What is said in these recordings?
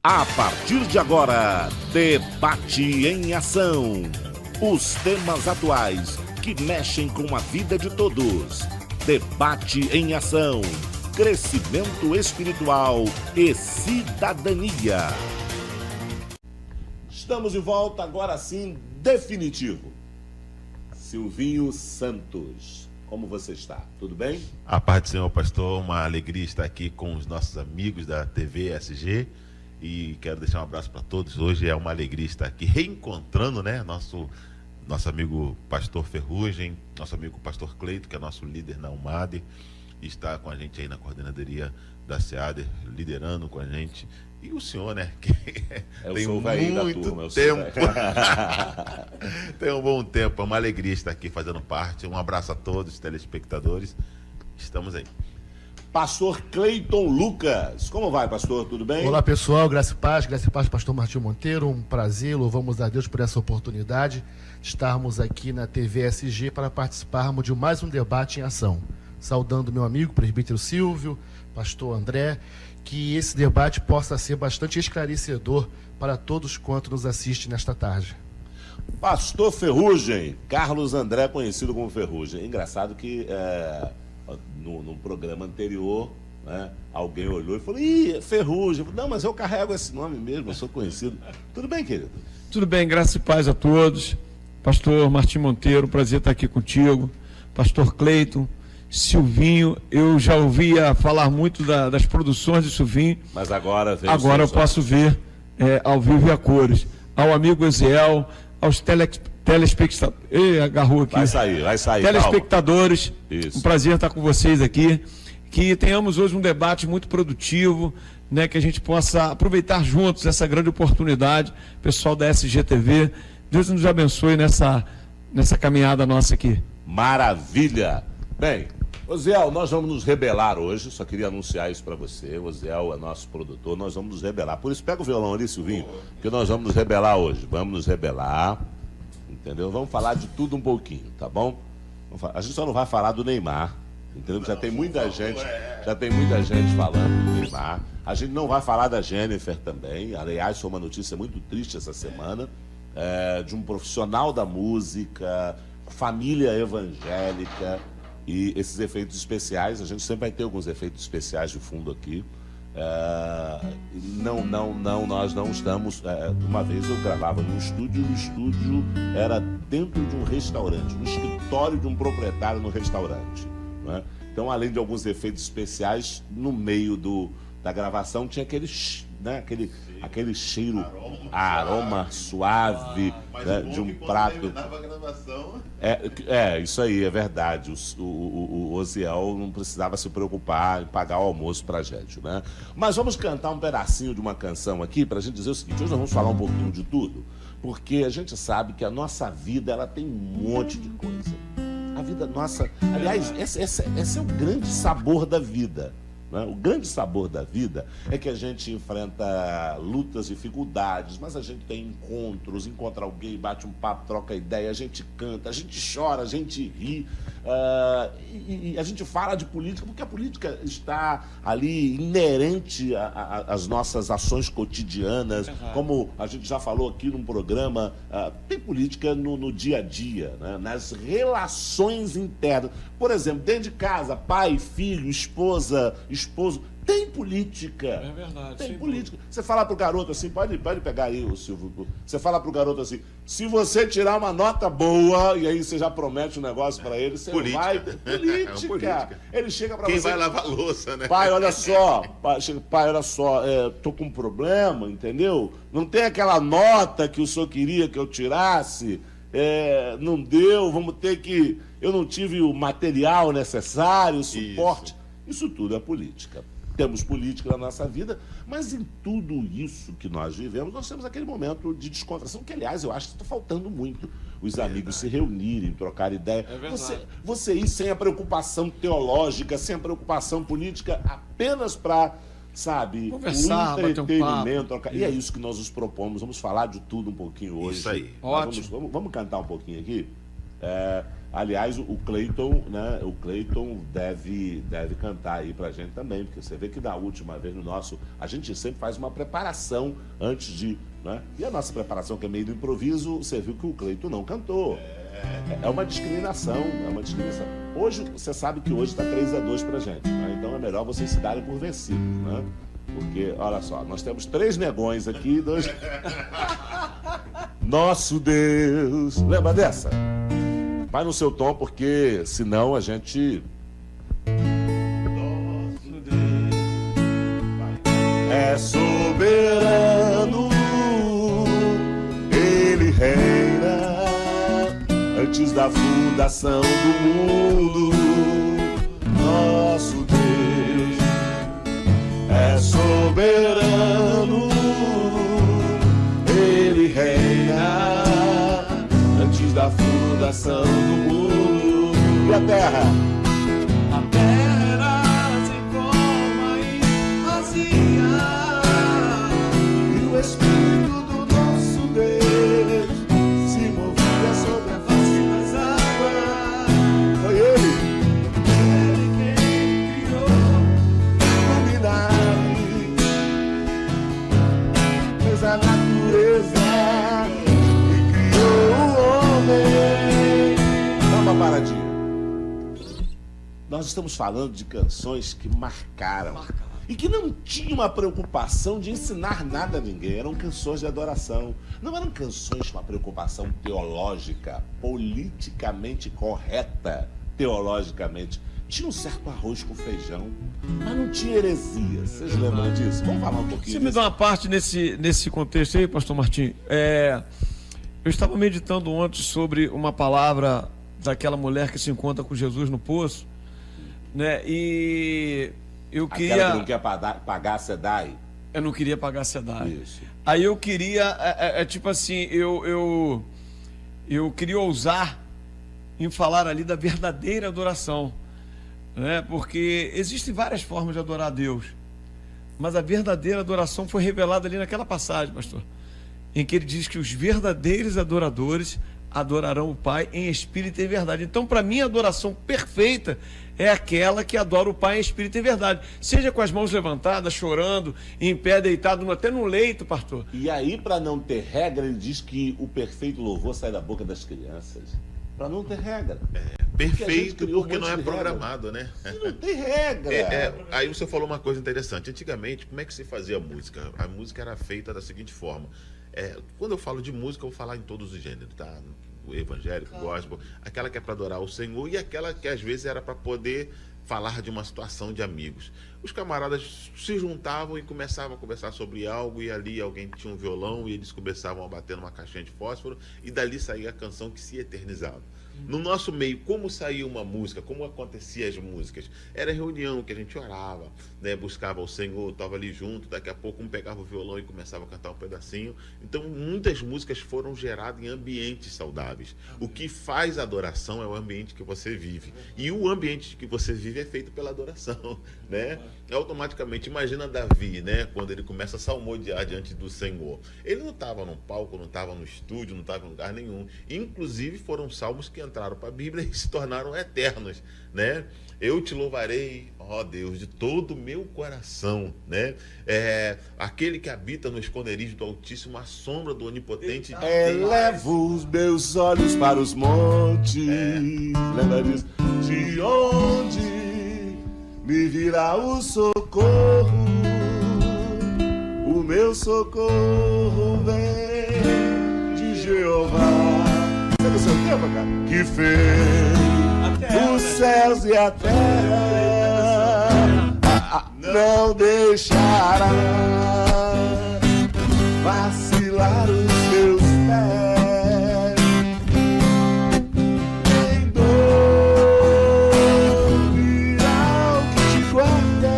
A partir de agora, Debate em Ação. Os temas atuais que mexem com a vida de todos. Debate em Ação. Crescimento espiritual e cidadania. Estamos de volta, agora sim, definitivo. Silvinho Santos, como você está? Tudo bem? A paz do Senhor, pastor, uma alegria estar aqui com os nossos amigos da TV SG e quero deixar um abraço para todos. Hoje é uma alegria estar aqui reencontrando, né, nosso amigo pastor Ferrugem, nosso amigo pastor Cleito, que é nosso líder na UMAD, e está com a gente aí na coordenadoria da SEADER, liderando com a gente. E o senhor, né, que tem muito tempo, tem um bom tempo, é uma alegria estar aqui fazendo parte. Um abraço a todos os telespectadores, estamos aí. Pastor Cleiton Lucas, como vai, pastor? Tudo bem? Olá, pessoal, graça e paz, pastor Martinho Monteiro, um prazer, louvamos a Deus por essa oportunidade de estarmos aqui na TV SG para participarmos de mais um debate em ação. Saudando meu amigo, presbítero Silvio, pastor André, que esse debate possa ser bastante esclarecedor para todos quanto nos assistem nesta tarde. Pastor Ferrugem, Carlos André, conhecido como Ferrugem. Engraçado que no programa anterior, né, alguém olhou e falou: ih, Ferrugem. Não, mas eu carrego esse nome mesmo, eu sou conhecido. Tudo bem, querido? Tudo bem, graça e paz a todos. Pastor Martinho Monteiro, prazer estar aqui contigo. Pastor Cleiton, Silvinho, eu já ouvia falar muito das produções de Silvinho. Mas agora eu posso ver ao vivo e a cores. Ao amigo Eziel, aos telespectadores. Agarrou aqui. Vai sair. Telespectadores, Isso. Um prazer estar com vocês aqui. Que tenhamos hoje um debate muito produtivo, né, que a gente possa aproveitar juntos essa grande oportunidade. Pessoal da SGTV, Deus nos abençoe nessa caminhada nossa aqui. Maravilha! Bem, Oziel, nós vamos nos rebelar hoje, só queria anunciar isso para você. O Oziel é nosso produtor, nós vamos nos rebelar. Por isso, pega o violão ali, Silvinho, que nós vamos nos rebelar hoje. Vamos nos rebelar, entendeu? Vamos falar de tudo um pouquinho, tá bom? A gente só não vai falar do Neymar, entendeu? Já tem muita gente falando do Neymar. A gente não vai falar da Jennifer também. Aliás, foi uma notícia muito triste essa semana, de um profissional da música, família evangélica. E esses efeitos especiais, a gente sempre vai ter alguns efeitos especiais de fundo aqui. Nós não estamos... uma vez eu gravava num estúdio, e o estúdio era dentro de um restaurante, no escritório de um proprietário no restaurante, né? Então, além de alguns efeitos especiais, no meio da gravação tinha aquele cheiro, aroma suave, né, de um prato. Isso aí, é verdade. O Oziel não precisava se preocupar em pagar o almoço pra gente, né? Mas vamos cantar um pedacinho de uma canção aqui pra gente dizer o seguinte: hoje nós vamos falar um pouquinho de tudo, porque a gente sabe que a nossa vida, ela tem um monte de coisa. A vida nossa, aliás, esse é o grande sabor da vida. O grande sabor da vida é que a gente enfrenta lutas, dificuldades, mas a gente tem encontros, encontra alguém, bate um papo, troca ideia, a gente canta, a gente chora, a gente ri, e a gente fala de política, porque a política está ali inerente às nossas ações cotidianas. Como a gente já falou aqui num programa, tem política no dia a dia, né? Nas relações internas. Por exemplo, dentro de casa, pai, filho, esposo, tem política. É verdade. Tem política. Você fala pro garoto assim, pode pegar aí o Silvio. Você fala pro garoto assim: se você tirar uma nota boa, e aí você já promete um negócio pra ele, você política. Vai. Política. Ele chega pra Quem você. vai lavar a louça, né? Pai, olha só, tô com um problema, entendeu? Não tem aquela nota que o senhor queria que eu tirasse. Não deu, eu não tive o material necessário, o suporte. Isso tudo é política. Temos política na nossa vida, mas em tudo isso que nós vivemos, nós temos aquele momento de descontração, que, aliás, eu acho que está faltando muito. Os amigos se reunirem, trocar ideia. Você ir sem a preocupação teológica, sem a preocupação política, apenas para, conversar, o entretenimento. bater um papo. E é isso que nós nos propomos. Vamos falar de tudo um pouquinho hoje. Isso aí. Ótimo. Vamos cantar um pouquinho aqui? Aliás, o Cleiton, né? O Cleiton deve cantar aí pra gente também, porque você vê que da última vez no nosso, a gente sempre faz uma preparação antes de, né? E a nossa preparação, que é meio do improviso, você viu que o Cleiton não cantou. É uma discriminação, é uma discriminação. Hoje, você sabe que hoje está 3-2 pra gente, né? Então é melhor vocês se darem por vencidos, né? Porque, olha só, nós temos 3 negões aqui, 2... Nosso Deus! Lembra dessa? Vai no seu tom, porque senão a gente... Nosso Deus É soberano, Ele reina antes da fundação do mundo. Nosso Deus é soberano, Ele reina antes da fundação do mundo. E a terra? A terra sem forma e vazia, E o Espírito do nosso Deus se movia sobre a face das águas. Foi Ele Ele quem criou iluminado, fez a natureza e criou o homem. Dá uma paradinha. Nós estamos falando de canções que marcaram e que não tinham uma preocupação de ensinar nada a ninguém. Eram canções de adoração. Não eram canções com uma preocupação teológica, politicamente correta, teologicamente. Tinha um certo arroz com feijão, mas não tinha heresia. Vocês lembram disso? Vamos falar um pouquinho Você me disso. dá uma parte nesse contexto aí, pastor Martim? Eu estava meditando ontem sobre uma palavra daquela mulher que se encontra com Jesus no poço, né? E eu Aquela queria... que não quer pagar a SEDAI. Eu não queria pagar a SEDAI. Isso. Aí eu queria, tipo assim, eu queria ousar em falar ali da verdadeira adoração, né? Porque existem várias formas de adorar a Deus, mas a verdadeira adoração foi revelada ali naquela passagem, pastor, em que ele diz que os verdadeiros adoradores adorarão o Pai em espírito e em verdade. Então, para mim, a adoração perfeita é aquela que adora o Pai em espírito e em verdade. Seja com as mãos levantadas, chorando, em pé, deitado, até no leito, pastor. E aí, para não ter regra, ele diz que o perfeito louvor sai da boca das crianças. Para não ter regra. Porque a gente perfeito criou um porque não monte é de regra. programado, né? E não tem regra. Aí você falou uma coisa interessante. Antigamente, como é que se fazia a música? A música era feita da seguinte forma. Quando eu falo de música, eu vou falar em todos os gêneros, tá? O evangélico, gospel, aquela que é para adorar o Senhor e aquela que às vezes era para poder falar de uma situação de amigos. Os camaradas se juntavam e começavam a conversar sobre algo, e ali alguém tinha um violão e eles começavam a bater numa caixinha de fósforo, e dali saía a canção que se eternizava. No nosso meio, como saía uma música, como acontecia as músicas? Era reunião que a gente orava, né? Buscava o Senhor, estava ali junto, daqui a pouco um pegava o violão e começava a cantar um pedacinho. Então, muitas músicas foram geradas em ambientes saudáveis. O que faz a adoração é o ambiente que você vive. E o ambiente que você vive é feito pela adoração, né? Automaticamente, imagina Davi, né? Quando ele começa a salmodiar diante do Senhor. Ele não estava num palco, não estava no estúdio, não estava em lugar nenhum. Inclusive, foram salmos que entraram para a Bíblia e se tornaram eternos, né? Eu te louvarei, ó Deus, de todo o meu coração, né? Aquele que habita no esconderijo do Altíssimo, a sombra do Onipotente. Elevo os meus olhos para os montes. Lembra disso? De onde me virá o socorro? O meu socorro vem de Jeová. Sabe o seu tempo, cara? Que fez os céus e a terra, não deixará vacilar os seus pés. Nem dor virá o que te guarda.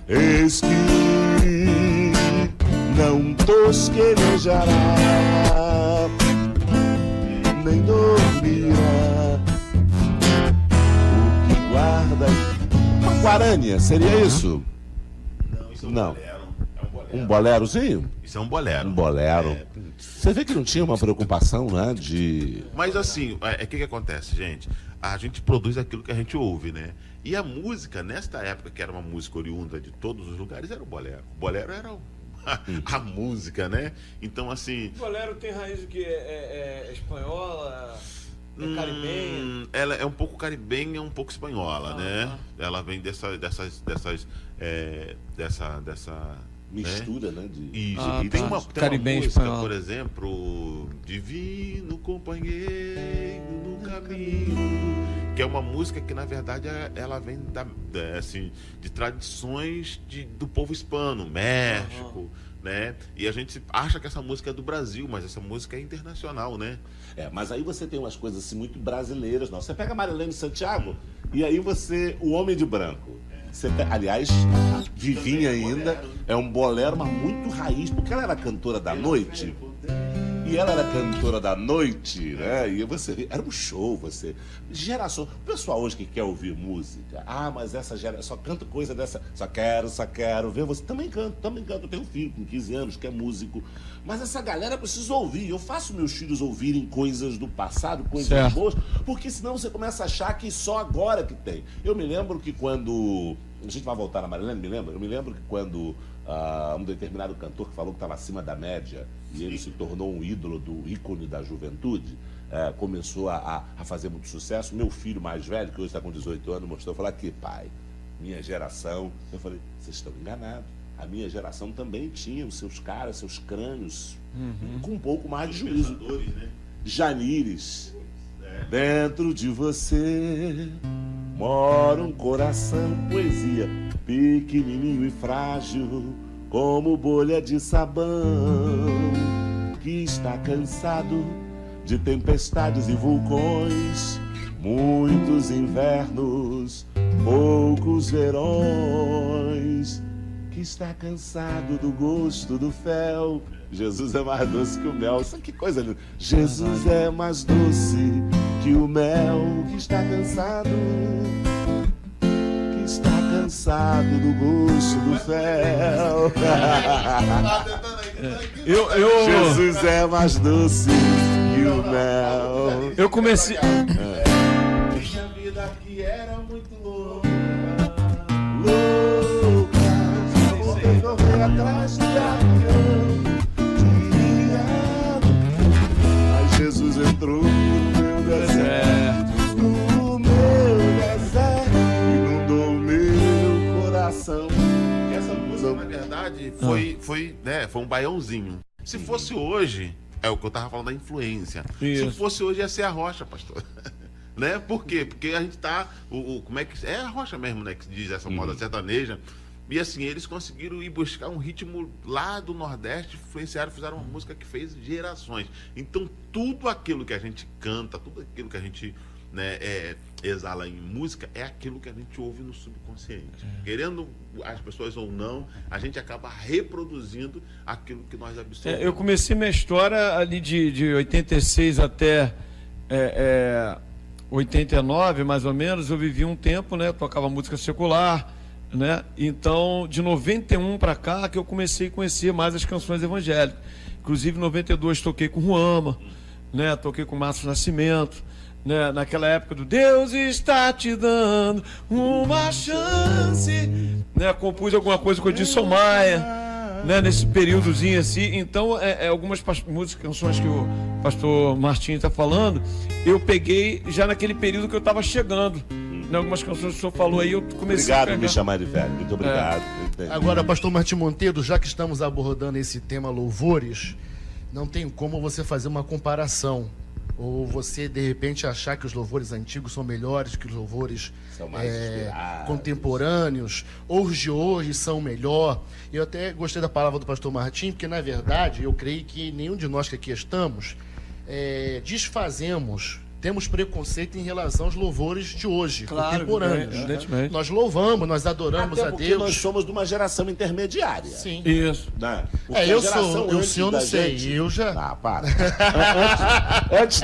Eis que não tosquenejará, nem dormirá o que guarda. Uma guarânia, seria isso? Não, isso é um Não. bolero. É um bolero. Um bolerozinho? Isso é um bolero. Um bolero. É. Você vê que não tinha uma preocupação, né? De. Mas assim, o que acontece, gente? A gente produz aquilo que a gente ouve, né? E a música, nesta época, que era uma música oriunda de todos os lugares, era o bolero. O bolero era a música, né? Então, assim. O bolero tem raiz de que é espanhola, é caribenha. Ela é um pouco caribenha, um pouco espanhola, né? Ela vem dessa Mistura, né? De... Isso. Ah, E tem tá. uma Caribenha música, espanhola. por exemplo, Divino Companheiro no Caminho, que é uma música que, na verdade, ela vem assim, de tradições do povo hispano, México, né? E a gente acha que essa música é do Brasil, mas essa música é internacional, né? Mas aí você tem umas coisas assim muito brasileiras, não. Você pega Marilene Santiago e aí o Homem de Branco. Aliás, Vivinha ainda é um bolero, mas muito raiz, porque ela era cantora da noite. E ela era cantora da noite, né? E você era um show, geração. O pessoal hoje que quer ouvir música, mas essa geração só canta coisa dessa, só quero ver você. Também canto. Eu tenho um filho com 15 anos que é músico. Mas essa galera precisa ouvir. Eu faço meus filhos ouvirem coisas do passado, coisas certo. boas, porque senão você começa a achar que só agora que tem. Eu me lembro que quando. A gente vai voltar na Marilene, eu me lembro que quando um determinado cantor que falou que estava acima da média e ele se tornou um ídolo do ícone da juventude, começou a fazer muito sucesso. Meu filho mais velho, que hoje está com 18 anos, mostrou, falou: aqui, pai, minha geração. Eu falei: vocês estão enganados. A minha geração também tinha os seus caras, seus crânios, com um pouco mais de juízo. Né? Janires, dentro de você mora um coração, poesia, pequenininho e frágil, como bolha de sabão, que está cansado de tempestades e vulcões, muitos invernos, poucos verões, que está cansado do gosto do fel. Jesus é mais doce que o mel. Isso que coisa linda. Jesus é mais doce que o mel, que está cansado do gosto do fel. Jesus é mais doce que o mel. Eu comecei. Minha vida aqui era muito louca, vou correr atrás do avião. Mas Jesus entrou no meu deserto, inundou o meu coração. Essa música, na verdade, foi um baiãozinho. Se fosse hoje, é o que eu tava falando da influência. Isso. Se fosse hoje, ia ser a rocha, pastor. Né? Por quê? Porque a gente tá. Como é que. É a rocha mesmo, né? Que diz essa moda sertaneja. E assim, eles conseguiram ir buscar um ritmo lá do Nordeste, influenciaram, fizeram uma música que fez gerações. Então, tudo aquilo que a gente canta, tudo aquilo que a gente exala em música, é aquilo que a gente ouve no subconsciente. Querendo as pessoas ou não, a gente acaba reproduzindo aquilo que nós absorvemos. Eu comecei minha história ali de 86 até 89, mais ou menos. Eu vivi um tempo, né? Tocava música secular, né? Então, de 91 para cá, que eu comecei a conhecer mais as canções evangélicas. Inclusive, em 92 toquei com Ruama, né? Toquei com Márcio Nascimento, né? Naquela época do Deus está te dando uma chance, né? Compus alguma coisa com o Edson Maia, né? Nesse períodozinho assim. Então, algumas músicas, canções que o pastor Martinho está falando, eu peguei já naquele período que eu estava chegando. Algumas canções que o senhor falou aí, eu comecei Obrigado a pegar. por me chamar de velho. Muito obrigado. Agora, pastor Martim Monteiro, já que estamos abordando esse tema louvores, não tem como você fazer uma comparação. Ou você, de repente, achar que os louvores antigos são melhores que os louvores São mais inspirados. contemporâneos, ou os de hoje são melhor. Eu até gostei da palavra do pastor Martim, porque, na verdade, eu creio que nenhum de nós que aqui estamos temos preconceito em relação aos louvores de hoje, Claro, contemporâneos. evidentemente. Nós louvamos, nós adoramos Até a porque Deus. nós somos de uma geração intermediária. Sim. Isso. Né? Porque a Eu geração sou, o antes senhor da não sei, gente- eu já... Para. Antes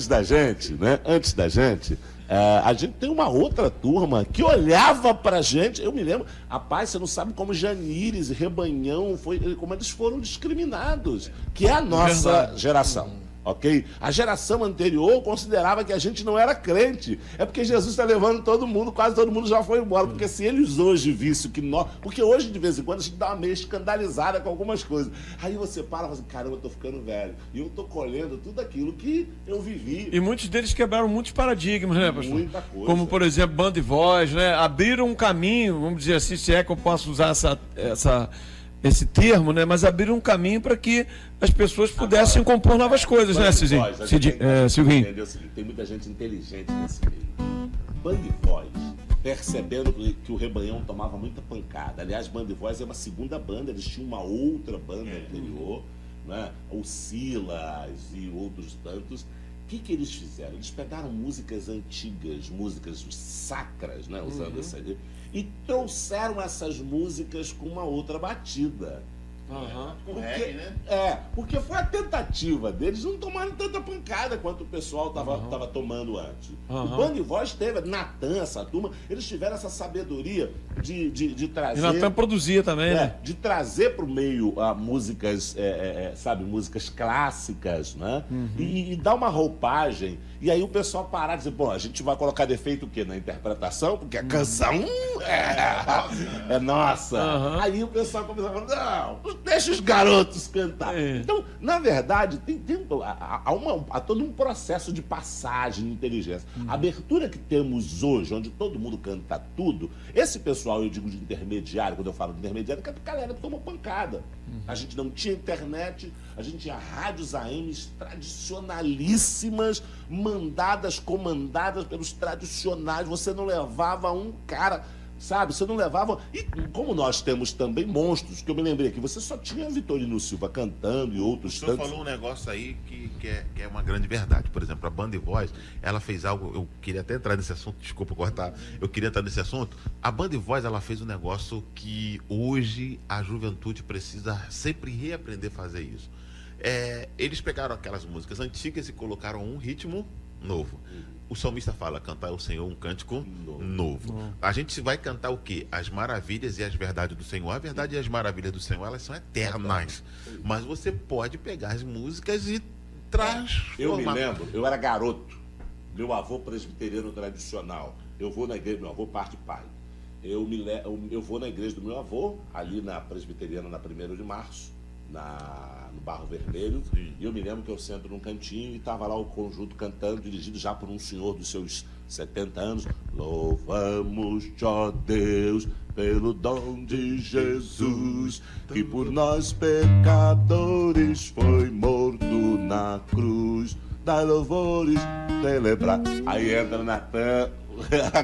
da gente, né? Antes da gente, A gente tem uma outra turma que olhava pra gente, eu me lembro, rapaz, você não sabe como Janires e Rebanhão, como eles foram discriminados, que é a nossa geração. Ok? A geração anterior considerava que a gente não era crente. É porque Jesus está levando todo mundo, quase todo mundo já foi embora. Porque se eles hoje vissem que nós. Porque hoje, de vez em quando, a gente dá uma meio escandalizada com algumas coisas. Aí você para e fala assim: caramba, eu tô ficando velho. E eu tô colhendo tudo aquilo que eu vivi. E muitos deles quebraram muitos paradigmas, né, pastor? Muita coisa. Como, por exemplo, banda e voz, né? Abriram um caminho, vamos dizer assim, se é que eu posso usar esse termo, né? Mas abriram um caminho para que as pessoas pudessem compor novas coisas, né, Silvinho? Entender o seguinte, tem muita gente inteligente nesse meio. Band Voz, percebendo que o Rebanhão tomava muita pancada. Aliás, Band Voz é uma segunda banda, eles tinham uma outra banda anterior, né? O Silas e outros tantos. O que eles fizeram? Eles pegaram músicas antigas, músicas sacras, né? Usando essa aí, e trouxeram essas músicas com uma outra batida. Com reggae, né? Porque foi a tentativa deles não tomarem tanta pancada quanto o pessoal estava tomando antes. O Band Voz teve, Natan, essa turma, eles tiveram essa sabedoria de trazer. E Natan produzia também, né? De trazer para o meio músicas, músicas clássicas, né? E dar uma roupagem. E aí o pessoal parar e dizer, bom, a gente vai colocar defeito o quê? Na interpretação? Porque a canção é nossa. Aí o pessoal começou a falar, não, deixa os garotos cantar. Então, na verdade, há todo um processo de passagem de inteligência. A abertura que temos hoje, onde todo mundo canta tudo, esse pessoal, eu digo de intermediário, quando eu falo de intermediário, que a galera tomou pancada. A gente não tinha internet, a gente tinha rádios AMs tradicionalíssimas, comandadas pelos tradicionais. Você não levava um cara, sabe? Você não levava... E como nós temos também monstros, que eu me lembrei aqui, você só tinha Vitorino Silva cantando e outros tantos... O senhor tantos... falou um negócio aí que é uma grande verdade. Por exemplo, a Band Voz, ela fez algo... Eu queria até entrar nesse assunto, desculpa cortar. Eu queria entrar nesse assunto. A Band Voz, ela fez um negócio que hoje a juventude precisa sempre reaprender a fazer isso. Eles pegaram aquelas músicas antigas e colocaram um ritmo novo. O salmista fala, cantar ao Senhor um cântico novo. A gente vai cantar o quê? As maravilhas e as verdades do Senhor. A verdade e as maravilhas do Senhor, elas são eternas. Mas você pode pegar as músicas e transformar. Eu me lembro, eu era garoto. Meu avô presbiteriano tradicional. Eu vou na igreja, meu avô parte pai. Eu vou na igreja do meu avô, ali na presbiteriana, na 1º de março, no Barro Vermelho. E eu me lembro que eu sento num cantinho e estava lá o conjunto cantando, dirigido já por um senhor dos seus 70 anos. Louvamos-te, ó Deus, pelo dom de Jesus, que por nós pecadores foi morto na cruz. Dai louvores, celebrar. Aí entra Natan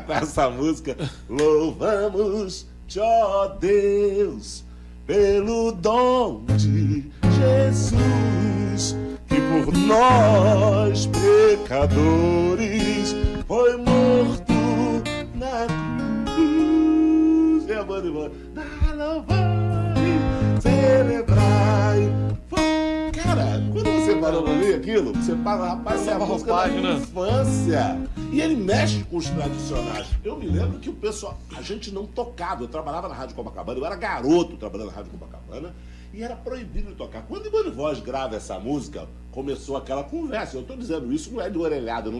com essa música. Louvamos-te, ó Deus, pelo dom de Jesus, que por nós pecadores foi morto na cruz. E a banda vai, dá louvores, celebrai. Cara, quando você parou pra ler aquilo, você para, rapaz, é a música da minha infância. E ele mexe com os tradicionais. Eu me lembro que o pessoal, a gente não tocava. Eu trabalhava na Rádio Copacabana, eu era garoto trabalhando na Rádio Copacabana, e era proibido de tocar. Quando o Band Voz grava essa música, começou aquela conversa. Eu tô dizendo isso, não é de orelhada,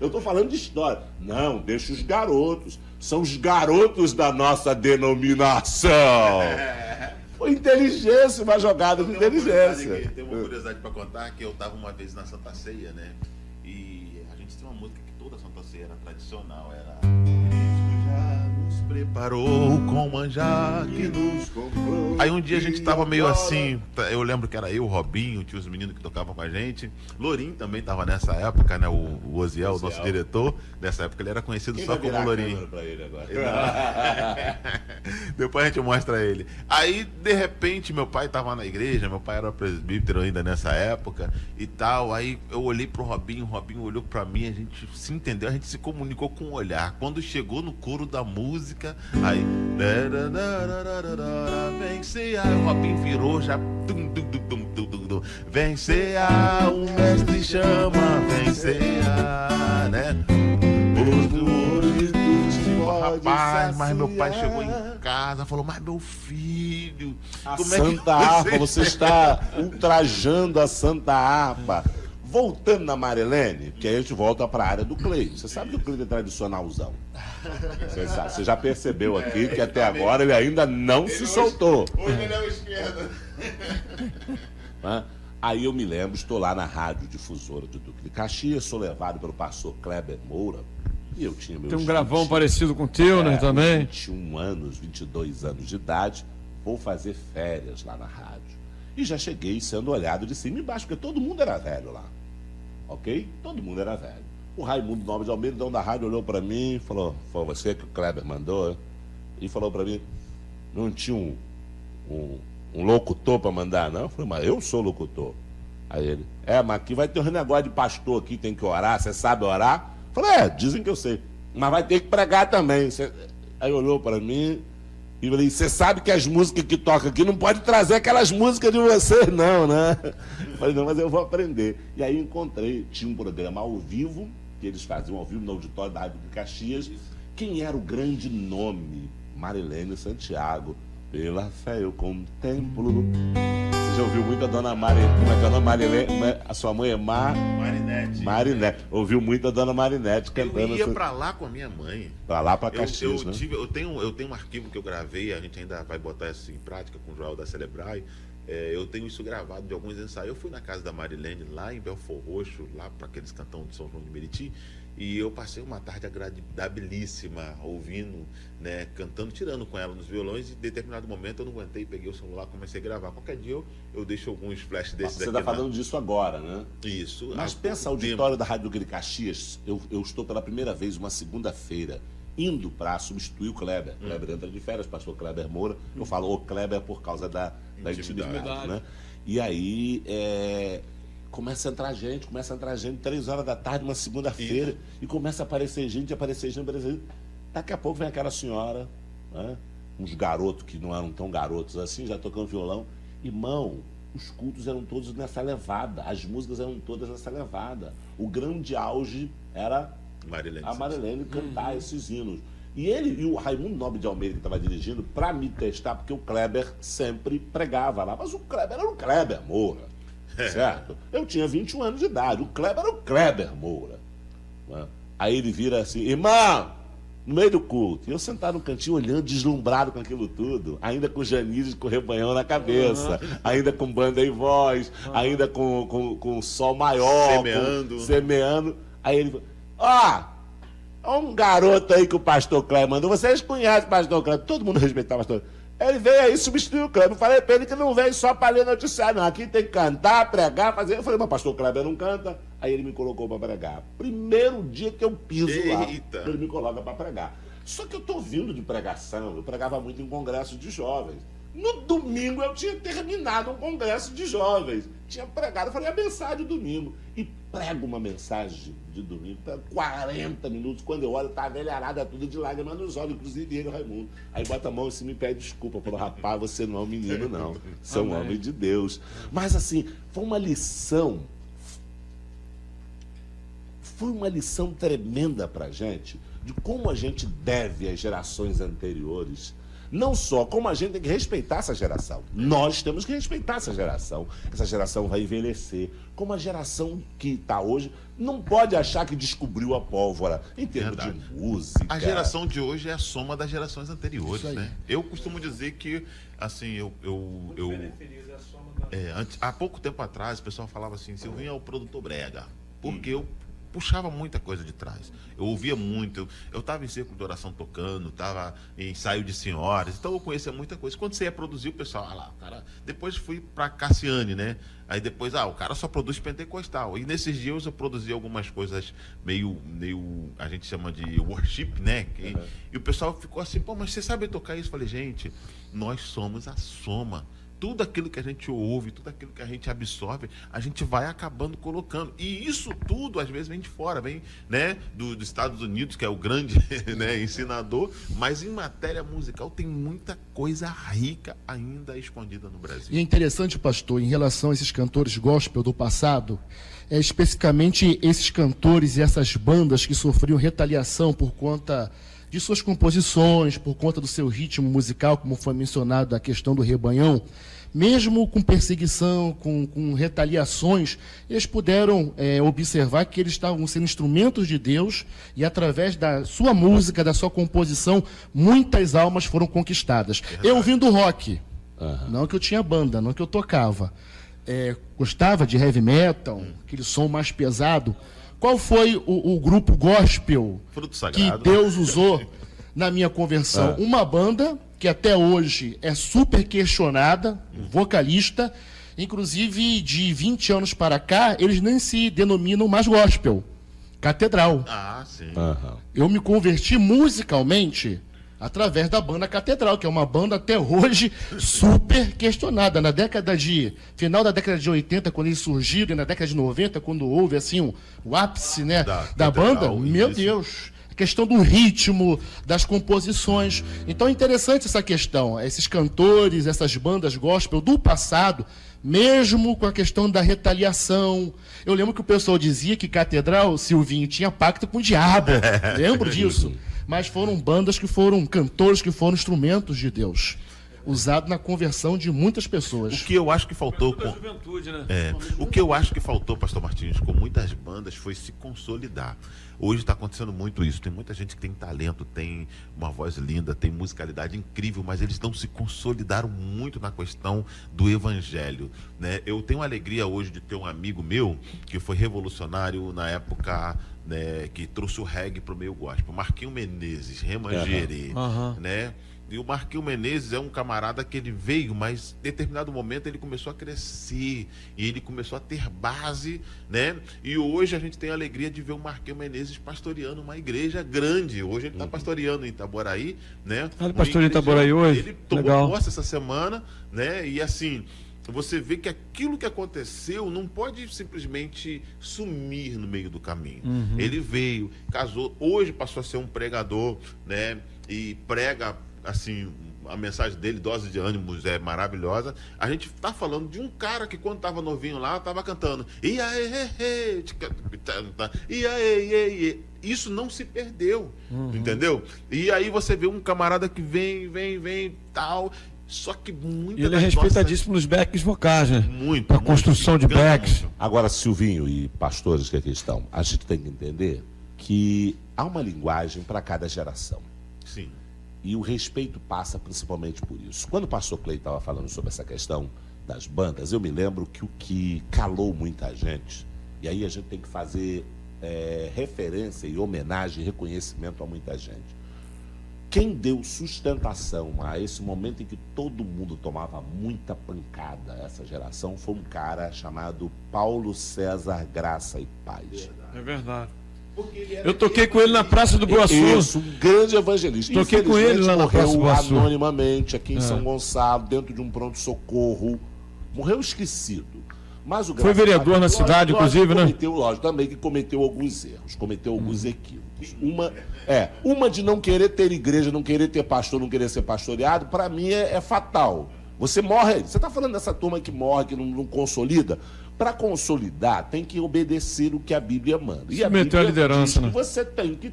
eu tô falando de história. Não, deixa os garotos. São os garotos da nossa denominação. Foi inteligência, uma jogada de inteligência. Tem uma curiosidade para contar, que eu estava uma vez na Santa Ceia, né? E a gente tem uma música que toda Santa Ceia era tradicional, era Cristo já nos preparou com manjar que nos comprou. Aí um dia a gente estava meio assim, eu lembro que era eu, o Robinho, tinha os meninos que tocavam com a gente. Lourinho também estava nessa época, né? O Oziel, nosso diretor, nessa época ele era conhecido só como Lourinho. Pra ele agora? Depois a gente mostra ele. Aí, de repente, meu pai estava na igreja, meu pai era presbítero ainda nessa época e tal. Aí eu olhei pro Robinho, o Robinho olhou pra mim, a gente se entendeu, a gente se comunicou com o olhar. Quando chegou no coro da música, aí venceia, o Robinho virou já venceia, o mestre chama, venceia, né? Rapaz, mas meu pai chegou em casa, falou, mas meu filho, A como é que Santa Harpa, você está ultrajando a Santa Harpa. Voltando na Marilene, que aí a gente volta para a área do Cleide. Você sabe que o Cleide é tradicionalzão. Você já percebeu aqui que até agora ele ainda não se soltou. Hoje ele é o esquerda. Né? Aí eu me lembro, estou lá na rádio difusora de Duque de Caxias, sou levado pelo pastor Kleber Moura, e eu tinha meus Tem um gravão parecido com o teu, né, também? 21 anos, 22 anos de idade, vou fazer férias lá na rádio. E já cheguei sendo olhado de cima e embaixo, porque todo mundo era velho lá. Ok? Todo mundo era velho. O Raimundo Nobre de Almeida, dono da rádio, olhou para mim e falou, foi você que o Kleber mandou? E falou para mim, não tinha um locutor para mandar, não? Eu falei, mas eu sou locutor. Aí ele, mas aqui vai ter um negócio de pastor aqui, tem que orar, você sabe orar? Eu falei, dizem que eu sei, mas vai ter que pregar também. Aí olhou para mim e falei, você sabe que as músicas que tocam aqui não pode trazer aquelas músicas de vocês, não, né? Eu falei, não, mas eu vou aprender. E aí encontrei, tinha um programa ao vivo, que eles faziam ao vivo no auditório da Rádio de Caxias. Quem era o grande nome? Marilene Santiago. Pela fé eu contemplo. Você já ouviu muito a dona Marilene? Como é que é a dona Marilene? A sua mãe é Marinete. Marinete. Ouviu muito a dona Marinete cantando. Eu ia pra lá com a minha mãe. Pra lá, pra Caxias, né? Eu tenho um arquivo que eu gravei, a gente ainda vai botar isso em prática com o Joel da Celebrai. Eu tenho isso gravado de alguns ensaios. Eu fui na casa da Marilene, lá em Belfort Roxo, lá para aqueles cantão de São João de Meriti, e eu passei uma tarde agradabilíssima, ouvindo, né, cantando, tirando com ela nos violões, e em determinado momento eu não aguentei, peguei o celular, comecei a gravar. Qualquer dia eu deixo alguns flashes desses Você aqui. está falando disso agora, né? Isso. Mas pensa, o auditório da Rádio de Caxias, eu estou pela primeira vez, uma segunda-feira, indo para substituir o Kleber. Kleber entra de férias, pastor Kleber Moura. Eu falo o Kleber por causa da intimidade, né? E aí começa a entrar gente, 3 horas da tarde, uma segunda-feira, e começa a aparecer gente. Daqui a pouco vem aquela senhora, né? Uns garotos que não eram tão garotos assim, já tocando violão. Irmão, os cultos eram todos nessa levada, as músicas eram todas nessa levada. O grande auge era a Marilene cantar esses hinos. E ele e o Raimundo Nobre de Almeida, que estava dirigindo, para me testar, porque o Kleber sempre pregava lá. Mas o Kleber era o Kleber Moura, certo? Eu tinha 21 anos de idade, o Kleber era o Kleber Moura. Né? Aí ele vira assim, irmão, no meio do culto. E eu sentado no cantinho, olhando, deslumbrado com aquilo tudo, ainda com Janise com o rebanhão na cabeça, ainda com banda e voz, ainda com sol maior, semeando. Aí ele falou, um garoto aí que o pastor Kleber mandou. Vocês conhecem o pastor Kleber? Todo mundo respeitava o pastor. Ele veio aí substituir o Kleber. Eu falei pra ele que não veio só para ler noticiário, não. Aqui tem que cantar, pregar, fazer. Eu falei, mas o pastor Kleber não canta. Aí ele me colocou para pregar. Primeiro dia que eu piso lá, ele me coloca para pregar. Só que eu tô vindo de pregação. Eu pregava muito em congressos de jovens. No domingo eu tinha terminado um congresso de jovens. Tinha pregado, eu falei, a mensagem do domingo. E prego uma mensagem de domingo, 40 minutos. Quando eu olho, tá a velharada tudo de lágrimas nos olhos, inclusive ele, o Raimundo. Aí bota a mão assim e me pede desculpa. Falou, rapaz, você não é um menino, não. Você é um homem de Deus. Mas assim, foi uma lição tremenda pra gente, de como a gente deve às gerações anteriores. Não só como a gente tem que respeitar essa geração. Nós temos que respeitar essa geração. Essa geração vai envelhecer. Como a geração que está hoje não pode achar que descobriu a pólvora em termos de música. A geração de hoje é a soma das gerações anteriores, né? Eu costumo dizer que, assim, há pouco tempo atrás, o pessoal falava assim, Silvinho é o produtor brega. Porque eu puxava muita coisa de trás. Eu ouvia muito. Eu estava em círculo de oração tocando, estava em ensaio de senhoras, então eu conhecia muita coisa. Quando você ia produzir, o pessoal, o cara. Depois fui para Cassiane, né? Aí depois, o cara só produz pentecostal. E nesses dias eu produzi algumas coisas meio a gente chama de worship, né? E o pessoal ficou assim, pô, mas você sabe tocar isso? Eu falei, gente, nós somos a soma tudo aquilo que a gente ouve, tudo aquilo que a gente absorve, a gente vai acabando colocando. E isso tudo, às vezes, vem de fora, vem, né, dos Estados Unidos, que é o grande, né, ensinador, mas em matéria musical tem muita coisa rica ainda escondida no Brasil. E é interessante, pastor, em relação a esses cantores gospel do passado, especificamente esses cantores e essas bandas que sofriam retaliação por conta de suas composições, por conta do seu ritmo musical, como foi mencionado a questão do Rebanhão, mesmo com perseguição, com retaliações, eles puderam observar que eles estavam sendo instrumentos de Deus e, através da sua música, da sua composição, muitas almas foram conquistadas. Eu vim do rock, não que eu tinha banda, não que eu tocava. Gostava de heavy metal, aquele som mais pesado. Qual foi o grupo gospel Fruto que Sagrado. Deus usou na minha conversão? Uma banda que até hoje é super questionada, vocalista, inclusive de 20 anos para cá, eles nem se denominam mais gospel, Catedral. Ah, sim. Eu me converti musicalmente através da banda Catedral, que é uma banda até hoje super questionada. Final da década de 80, quando eles surgiram, e na década de 90, quando houve assim o ápice, né, da banda, meu Deus, a questão do ritmo, das composições. Então é interessante essa questão, esses cantores, essas bandas gospel do passado, mesmo com a questão da retaliação. Eu lembro que o pessoal dizia que Catedral, Silvinho, tinha pacto com o diabo. Lembro disso. Mas foram bandas que foram cantores, que foram instrumentos de Deus, usado na conversão de muitas pessoas. O que eu acho que faltou Da juventude, né? o que eu acho que faltou, pastor Martins, com muitas bandas, foi se consolidar. Hoje está acontecendo muito isso. Tem muita gente que tem talento, tem uma voz linda, tem musicalidade incrível, mas eles não se consolidaram muito na questão do evangelho, né? Eu tenho a alegria hoje de ter um amigo meu que foi revolucionário na época, né, que trouxe o reggae para o meio gospel. Marquinho Menezes, Remangerê, né? E o Marquinho Menezes é um camarada que ele veio, mas em determinado momento ele começou a crescer e ele começou a ter base, né? E hoje a gente tem a alegria de ver o Marquinho Menezes pastoreando uma igreja grande. Hoje ele está pastoreando em Itaboraí, né? Ele pastoreia em Itaboraí hoje? Ele tomou posse essa semana, né? E assim, você vê que aquilo que aconteceu não pode simplesmente sumir no meio do caminho. Ele veio, casou, hoje passou a ser um pregador, né? E prega, assim, a mensagem dele, dose de ânimos, é maravilhosa. A gente está falando de um cara que, quando estava novinho lá, estava cantando e aí, isso não se perdeu, entendeu? E aí você vê um camarada que vem, tal. Só que muita. E ele é respeitadíssimo nos backs vocais, né? Muito. A construção de backs. Agora, Silvinho e pastores que aqui estão, a gente tem que entender que há uma linguagem para cada geração. Sim. E o respeito passa principalmente por isso. Quando o pastor Clay estava falando sobre essa questão das bandas, eu me lembro que o que calou muita gente, e aí a gente tem que fazer referência e homenagem e reconhecimento a muita gente. Quem deu sustentação a esse momento em que todo mundo tomava muita pancada, essa geração, foi um cara chamado Paulo César Graça e Paz. É verdade. Eu toquei com ele na Praça do Boa Sul. Isso, um grande evangelista. Toquei com ele lá na Praça do Morreu Boa Sul. anonimamente aqui em São Gonçalo, dentro de um pronto-socorro. Morreu esquecido. Mas o Foi vereador na cidade, inclusive, né? Lógico, também que cometeu alguns erros, cometeu alguns equívocos. Uma de não querer ter igreja, não querer ter pastor, não querer ser pastoreado, para mim é fatal. Você morre, você está falando dessa turma que morre, que não consolida? Para consolidar, tem que obedecer o que a Bíblia manda. E a meteu a Bíblia liderança, diz que né? você tem que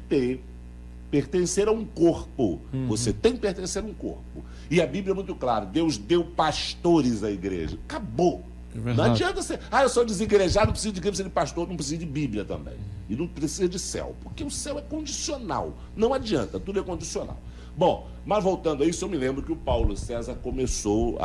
pertencer a um corpo. Você tem que pertencer a um corpo. E a Bíblia é muito clara, Deus deu pastores à igreja. Acabou. Não adianta ser, eu sou desigrejado, não preciso de igreja, não preciso de pastor, não preciso de Bíblia também. E não precisa de céu, porque o céu é condicional. Não adianta, tudo é condicional. Bom, mas voltando a isso, eu me lembro que o Paulo César começou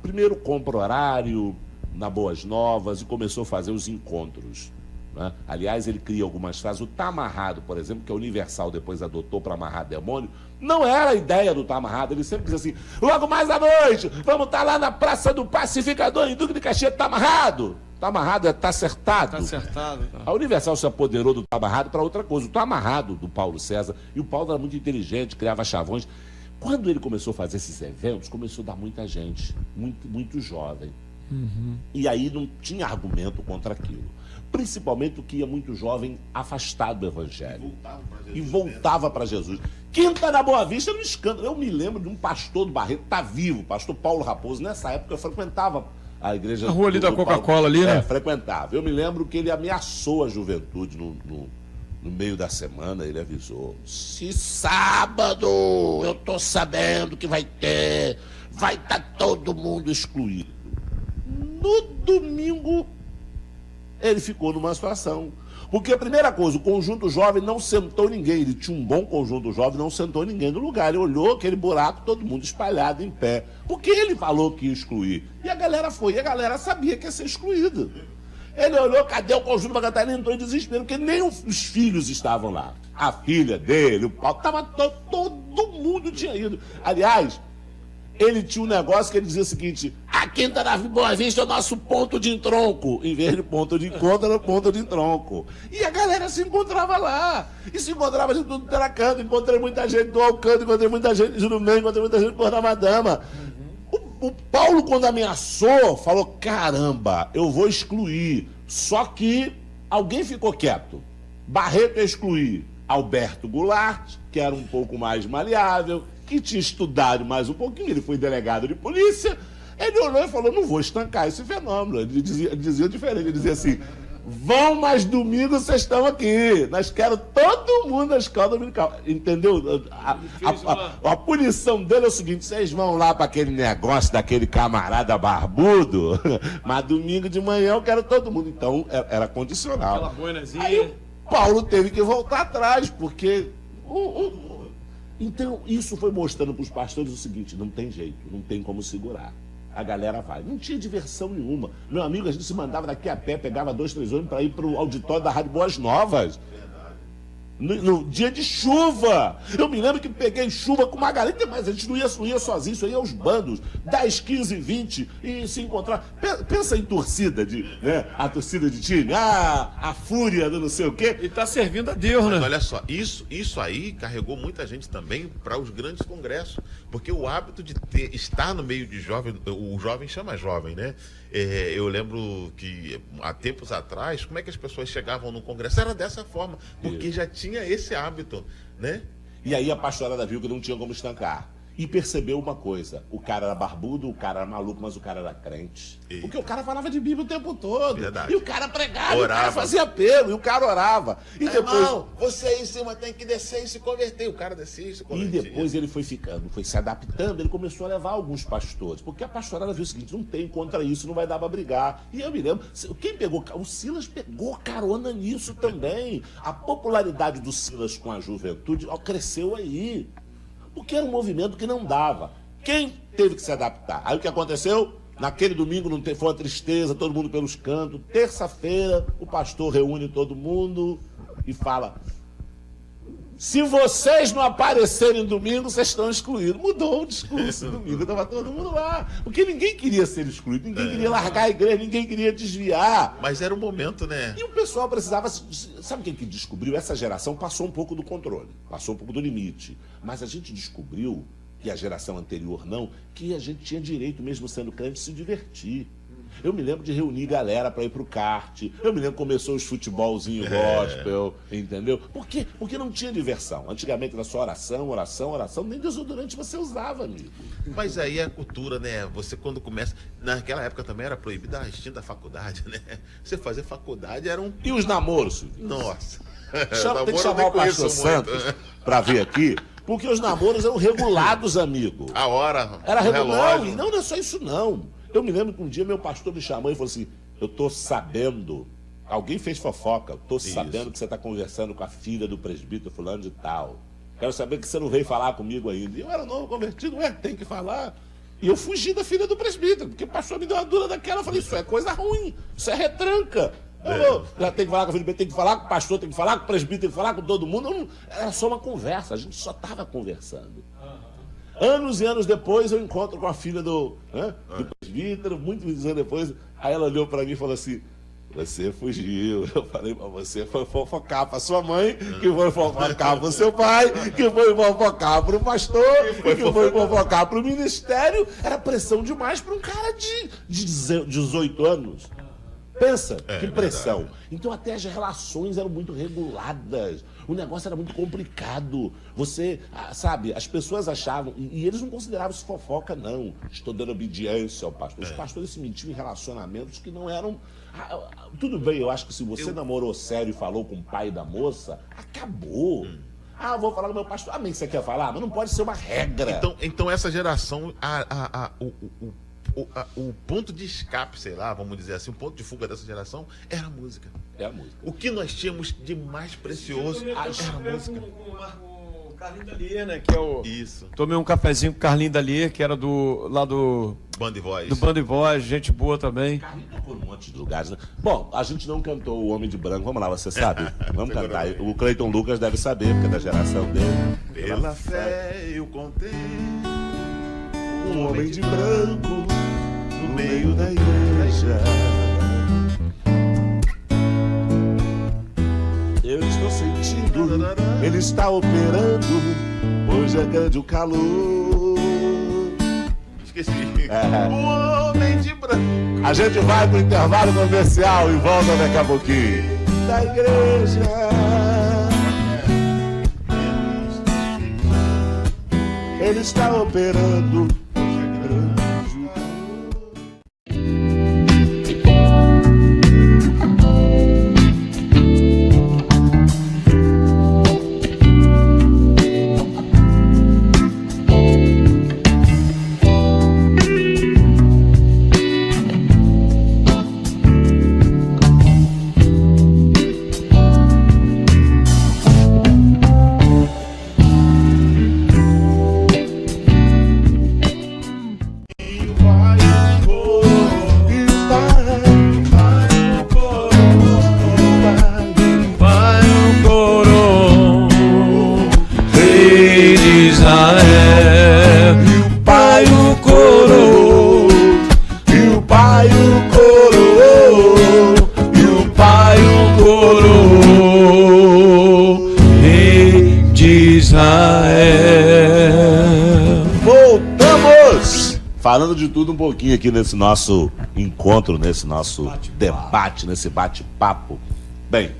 primeiro compra horário na Boas Novas e começou a fazer os encontros, né? Aliás, ele cria algumas frases. O Tá Amarrado, por exemplo, que a Universal depois adotou para amarrar demônio, não era a ideia do Tá Amarrado. Ele sempre diz assim, logo mais à noite, vamos estar lá na Praça do Pacificador, em Duque de Caxias. Tá amarrado? Tá amarrado tá acertado. Tá acertado. Tá. A Universal se apoderou do Tá Amarrado para outra coisa. O Tá Amarrado do Paulo César, e o Paulo era muito inteligente, criava chavões. Quando ele começou a fazer esses eventos, começou a dar muita gente, muito jovem. E aí não tinha argumento contra aquilo. Principalmente o que ia muito jovem afastado do evangelho. E voltava para Jesus. Quinta da Boa Vista era um escândalo. Eu me lembro de um pastor do Barreto, tá vivo, pastor Paulo Raposo. Nessa época eu frequentava a igreja... A rua ali da Paulo. Coca-Cola ali, né? Frequentava. Eu me lembro que ele ameaçou a juventude no meio da semana. Ele avisou: se sábado eu tô sabendo que vai estar todo mundo excluído. No domingo ele ficou numa situação. Porque a primeira coisa, o conjunto jovem não sentou ninguém. Ele tinha um bom conjunto jovem, não sentou ninguém no lugar. Ele olhou aquele buraco, todo mundo espalhado em pé. Porque ele falou que ia excluir. E a galera foi, e a galera sabia que ia ser excluída. Ele olhou, cadê o conjunto da Catarina? Entrou em desespero, porque nem os filhos estavam lá. A filha dele, o Paulo, todo mundo tinha ido. Aliás, ele tinha um negócio que ele dizia o seguinte: a Quinta da Boa Vista é o nosso ponto de entronco. Em vez de ponto de encontro, era ponto de entronco. E a galera se encontrava lá. E se encontrava de tudo pela canto. Encontrei muita gente do Alcântara, encontrei muita gente de Jurumém, encontrei muita gente por Madama. O Paulo, quando ameaçou, falou: caramba, eu vou excluir. Só que alguém ficou quieto. Barreto ia excluir Alberto Goulart, que era um pouco mais maleável, que tinha estudado mais um pouquinho, ele foi delegado de polícia. Ele olhou e falou: não vou estancar esse fenômeno. Ele dizia diferente, ele dizia assim: vão, mas domingo vocês estão aqui. Nós queremos todo mundo na escola dominical. Entendeu? A punição dele é o seguinte: vocês vão lá para aquele negócio daquele camarada barbudo, mas domingo de manhã eu quero todo mundo. Então era condicional. Aquela boinazinha. Aí o Paulo teve que voltar atrás, porque... Então isso foi mostrando para os pastores o seguinte: não tem jeito, não tem como segurar. A galera vai. Não tinha diversão nenhuma. Meu amigo, a gente se mandava daqui a pé, pegava 2, 3 ônibus para ir para o auditório da Rádio Boas Novas. No dia de chuva. Eu me lembro que peguei chuva com uma galera, mas a gente não ia sozinho, isso aí é os bandos, 10, 15, 20, e se encontrar. Pensa em torcida, a torcida de time, a fúria do não sei o quê. E tá servindo a Deus, né? Mas olha só, isso aí carregou muita gente também para os grandes congressos, porque o hábito de estar no meio de jovem, o jovem chama jovem, né? Eu lembro que há tempos atrás, como é que as pessoas chegavam no congresso? Era dessa forma, porque já tinha esse hábito, né? E aí a pastorada viu que não tinha como estancar. E percebeu uma coisa: o cara era barbudo, o cara era maluco, mas o cara era crente. Porque o cara falava de Bíblia o tempo todo. Verdade. E o cara pregava, Orava. o cara fazia apelo, e o cara orava. E depois... Irmão, você aí em cima tem que descer e se converter. O cara descia e se E convertia. depois ele foi ficando, foi se adaptando, ele começou a levar alguns pastores, porque a pastorada viu o seguinte: não tem contra isso, não vai dar pra brigar. E eu me lembro, quem pegou, o Silas pegou carona nisso também. A popularidade do Silas com a juventude cresceu aí, porque era um movimento que não dava. Quem teve que se adaptar? Aí o que aconteceu? Naquele domingo não foi uma tristeza, todo mundo pelos cantos. Terça-feira, o pastor reúne todo mundo e fala: se vocês não aparecerem domingo, vocês estão excluídos. Mudou o discurso. Domingo estava todo mundo lá. Porque ninguém queria ser excluído, ninguém queria largar a igreja, ninguém queria desviar. Mas era um momento, né? E o pessoal precisava... Sabe quem que descobriu? Essa geração passou um pouco do controle, passou um pouco do limite. Mas a gente descobriu, e a geração anterior não, que a gente tinha direito, mesmo sendo crente, de se divertir. Eu me lembro de reunir galera para ir pro kart. Eu me lembro que começou os futebolzinhos gospel, entendeu? Por quê? Porque não tinha diversão. Antigamente era só oração. Nem desodorante você usava, amigo. Mas aí a cultura, né? Você quando começa... Naquela época também era proibida a extinta faculdade, né? Você fazer faculdade era um... E os namoros, Silvio? Nossa. Tem que Namoro chamar eu o pastor conheço Santos muito. para ver aqui, porque os namoros eram regulados, amigo. A hora, Era o regular. relógio. Não é só isso, não. Eu me lembro que um dia meu pastor me chamou e falou assim: eu tô sabendo, alguém fez fofoca, eu tô sabendo que você está conversando com a filha do presbítero fulano de tal. Quero saber que você não veio falar comigo ainda. E eu era novo convertido, tem que falar. E eu fugi da filha do presbítero, porque o pastor me deu uma dura daquela. Eu falei: isso é coisa ruim, isso é retranca. Já tem que falar com a filha, tem que falar com o pastor, tem que falar com o presbítero, tem que falar com todo mundo. Era só uma conversa, a gente só estava conversando. Anos e anos depois eu encontro com a filha do presbítero, muitos anos depois, aí ela olhou para mim e falou assim: Você fugiu. Eu falei pra você, foi fofocar pra sua mãe, que foi fofocar pro seu pai, que foi fofocar pro pastor, que foi fofocar pro ministério. Era pressão demais pra um cara de 18 anos. Pensa, que pressão. Verdade. Então até as relações eram muito reguladas. O negócio era muito complicado. Você, sabe, as pessoas achavam, e eles não consideravam isso fofoca, não. Estou dando obediência ao pastor. Os pastores se metiam em relacionamentos que não eram... Tudo bem, eu acho que se você namorou sério e falou com o pai da moça, acabou. Vou falar com meu pastor. Amém, você quer falar? Mas não pode ser uma regra. Então essa geração, o ponto de escape, sei lá, vamos dizer assim, o ponto de fuga dessa geração era a música. É a música. O que nós tínhamos de mais precioso era a música. Com o Carlinhos Dalier, né? Que é o... Isso. Tomei um cafezinho com o Carlinhos Dalier, que era lá do Band Voz. Band Voz, gente boa também. Carlinhos tocou num monte de lugares, né? Bom, a gente não cantou O Homem de Branco. Vamos lá, você sabe? Vamos cantar. O Cleiton Lucas deve saber, porque é da geração dele. Pela fé eu contei Um homem de branco no meio da igreja. Eu estou sentindo, ele está operando. Hoje é grande o calor. Esqueci. O homem de branco. A gente vai pro intervalo comercial e volta daqui a pouquinho. Da igreja. Ele está operando. Falando de tudo um pouquinho aqui nesse nosso encontro, nesse nosso debate, nesse bate-papo. Bem,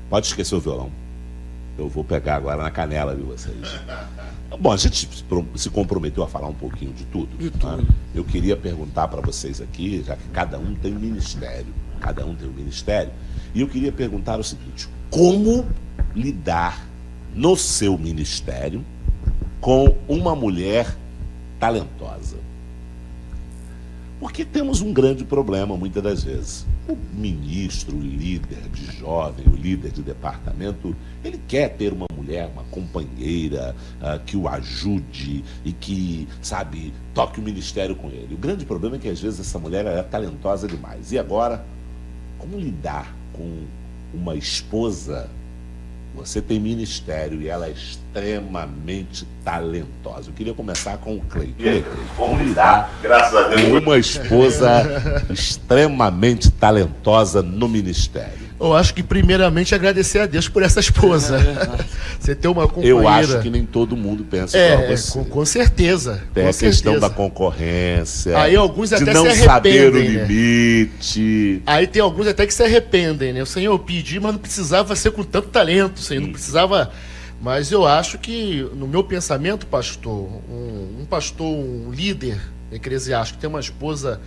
pode esquecer o violão. Eu vou pegar agora na canela de vocês. Bom, a gente se comprometeu a falar um pouquinho de tudo. Né? Eu queria perguntar para vocês aqui, já que cada um tem um ministério. E eu queria perguntar o seguinte: como lidar no seu ministério com uma mulher talentosa? Porque temos um grande problema muitas das vezes. O ministro, o líder de jovem, o líder de departamento, ele quer ter uma mulher, uma companheira que o ajude e que, sabe, toque o ministério com ele. O grande problema é que às vezes essa mulher é talentosa demais. E agora, como lidar com uma esposa? Você tem ministério e ela é extremamente talentosa. Eu queria começar com o Cleiton. Como lidar Graças a Deus. com uma esposa extremamente talentosa no ministério? Eu acho que primeiramente agradecer a Deus por essa esposa. Você ter uma companheira. Eu acho que nem todo mundo pensa igual você. Com certeza. Tem com a questão certeza. da concorrência. Aí alguns de até não se saber o arrependem, né? limite. Aí tem alguns até que se arrependem, né? O Senhor, eu pedi, mas não precisava ser com tanto talento, Senhor, não precisava. Mas eu acho que, no meu pensamento, pastor, um pastor, um líder eclesiástico, tem uma esposa